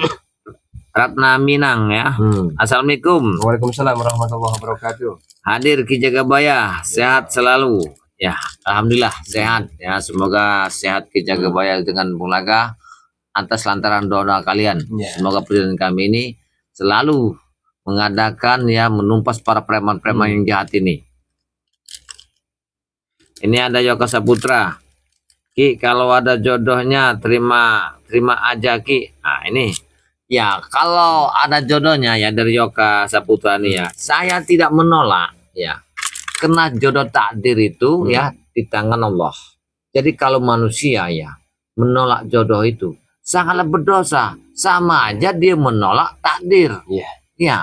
Ratna Minang ya. Assalamualaikum. Waalaikumsalam warahmatullahi wabarakatuh. Hadir Ki Jagabaya, sehat selalu. Ya, alhamdulillah sehat ya. Semoga sehat Ki Jagabaya dengan Bung Laga atas lantaran doa kalian. Ya. Semoga presiden kami ini selalu mengadakan ya, menumpas para preman-preman yang jahat ini. Ini ada Yoka Saputra. Ki, kalau ada jodohnya terima aja Ki. Nah, ini ya, kalau ada jodohnya ya dari Yoka Saputra nih ya, saya tidak menolak ya. Karena jodoh takdir itu ya di tangan Allah. Jadi kalau manusia ya menolak jodoh itu sangatlah berdosa. Sama aja dia menolak takdir. Iya. Ya.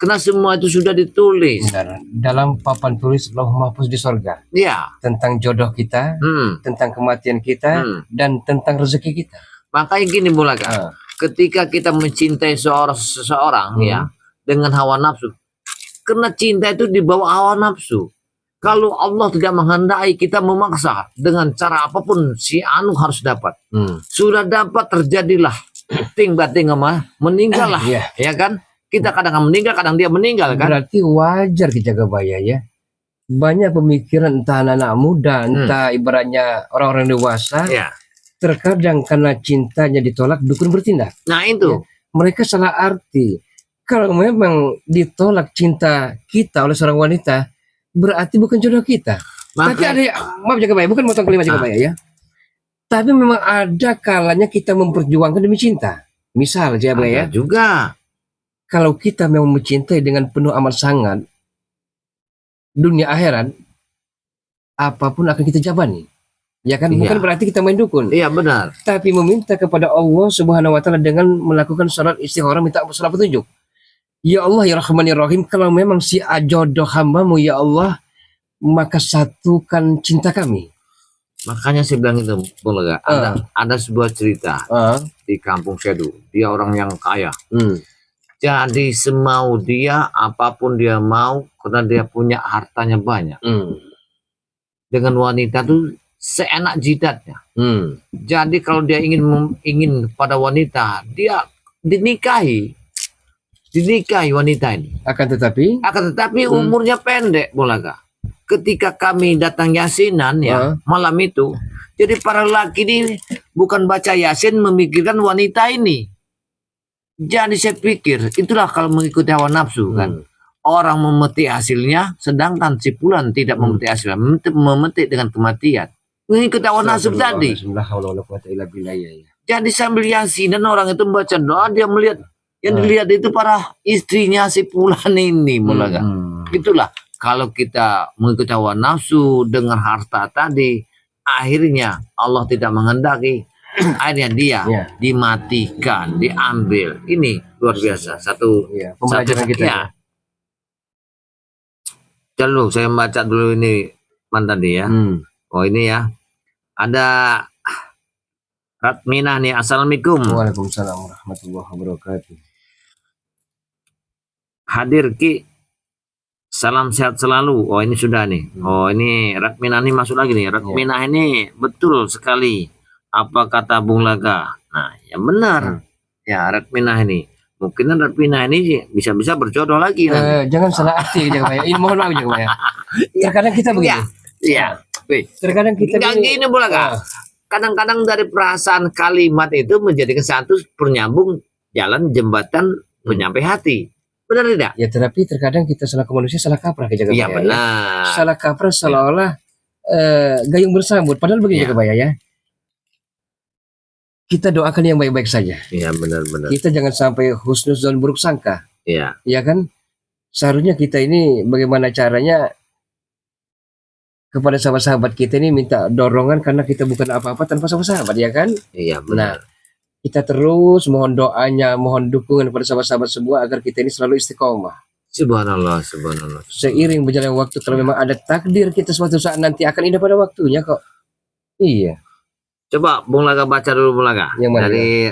Karena semua itu sudah ditulis. Benar. Dalam papan tulis Lauh Mahfuz di sorga. Ya. Tentang jodoh kita, tentang kematian kita, dan tentang rezeki kita. Makanya gini Bulaga. Ketika kita mencintai seseorang ya dengan hawa nafsu, karena cinta itu dibawa hawa nafsu. Kalau Allah tidak menghendaki, kita memaksa dengan cara apapun si anu harus dapat. Sudah dapat, terjadilah ting bating meninggal lah, ya kan? Kita kadang meninggal, kadang dia meninggal kan? Berarti wajar Ki Jagabaya ya. Banyak pemikiran entah anak-anak muda, entah ibaratnya orang-orang dewasa. Ya. Terkadang karena cintanya ditolak, dukun bertindak. Nah itu. Ya, mereka salah arti. Kalau memang ditolak cinta kita oleh seorang wanita, berarti bukan jodoh kita. Tapi ada, maaf Jagabaya, bukan motong kelima Jagabaya ya. Tapi memang ada kalanya kita memperjuangkan demi cinta. Misal Jagabaya, juga kalau kita memang mencintai dengan penuh amat sangat, dunia akhirat, apapun akan kita jabani. Ya kan, bukan berarti kita main dukun. Iya benar. Tapi meminta kepada Allah Subhanahu Wa Taala dengan melakukan salat istikharah, minta salat petunjuk. Ya Allah ya Rahman ya Rahim, kalau memang si jodoh hambamu ya Allah, maka satukan cinta kami. Makanya saya bilang itu, Bung Lega. Ada sebuah cerita di Kampung Sedu. Dia orang yang kaya. Jadi semau dia, apapun dia mau, karena dia punya hartanya banyak. Dengan wanita tuh seenak jidatnya. Jadi kalau dia ingin pada wanita, dia dinikahi wanita ini. Akan tetapi umurnya pendek, Bolaga. Ketika kami datang yasinan ya malam itu, jadi para laki ini bukan baca yasin memikirkan wanita ini. Jadi saya pikir itulah kalau mengikuti hawa nafsu kan. Orang memetik hasilnya, sedangkan si fulan tidak memetik hasilnya, memetik dengan kematian. Mengikuti hawa nafsu tadi. Jadi sambil yasinan orang itu membaca doa, dia melihat yang dilihat itu para istrinya si fulan ini, Bolaga. Itulah kalau kita mengikuti hawa nafsu dengan harta tadi, akhirnya Allah tidak menghendaki, akhirnya dia dimatikan, diambil. Ini luar biasa. Satu pembelajaran kita. Ya. Lalu saya baca dulu ini mantan dia. Oh ini ya. Ada Ratmina nih. Assalamualaikum. Waalaikumsalam warahmatullahi wabarakatuh. Hadir Ki. Salam sehat selalu. Oh ini sudah nih. Oh ini Ratmina ini masuk lagi nih. Ratmina ini betul sekali apa kata Bung Laga. Nah ya benar. Ya Ratmina ini mungkin Rapina ini bisa-bisa berjodoh lagi nanti. Jangan salah arti jaga bayar. Ini mohon maaf jaga bayar. Terkadang kita begini. Iya. Terkadang kita Enggak begini. gini Bulaga. Kadang-kadang dari perasaan kalimat itu menjadikan satu penyambung jalan jembatan penyampai hati. Benar tidak? Ya tetapi terkadang kita salah ke manusia salah kaprah ke jaga Iya bayar. benar. Salah kaprah seolah-olah gayung bersambut. Padahal begini jaga bayar ya. Kita doakan yang baik-baik saja. Iya benar-benar. Kita jangan sampai husnuzon buruk sangka. Iya. Ya kan? Seharusnya kita ini bagaimana caranya kepada sahabat-sahabat kita ini minta dorongan karena kita bukan apa-apa tanpa sahabat-sahabat, ya kan? Iya Nah, benar. kita terus mohon doanya, mohon dukungan kepada sahabat-sahabat semua agar kita ini selalu istiqomah. Subhanallah, subhanallah. Seiring berjalannya waktu, kalau memang ada takdir kita suatu saat nanti akan indah pada waktunya kok. Iya. Coba Bung Laga baca dulu Bung Laga. Yang mana? Dari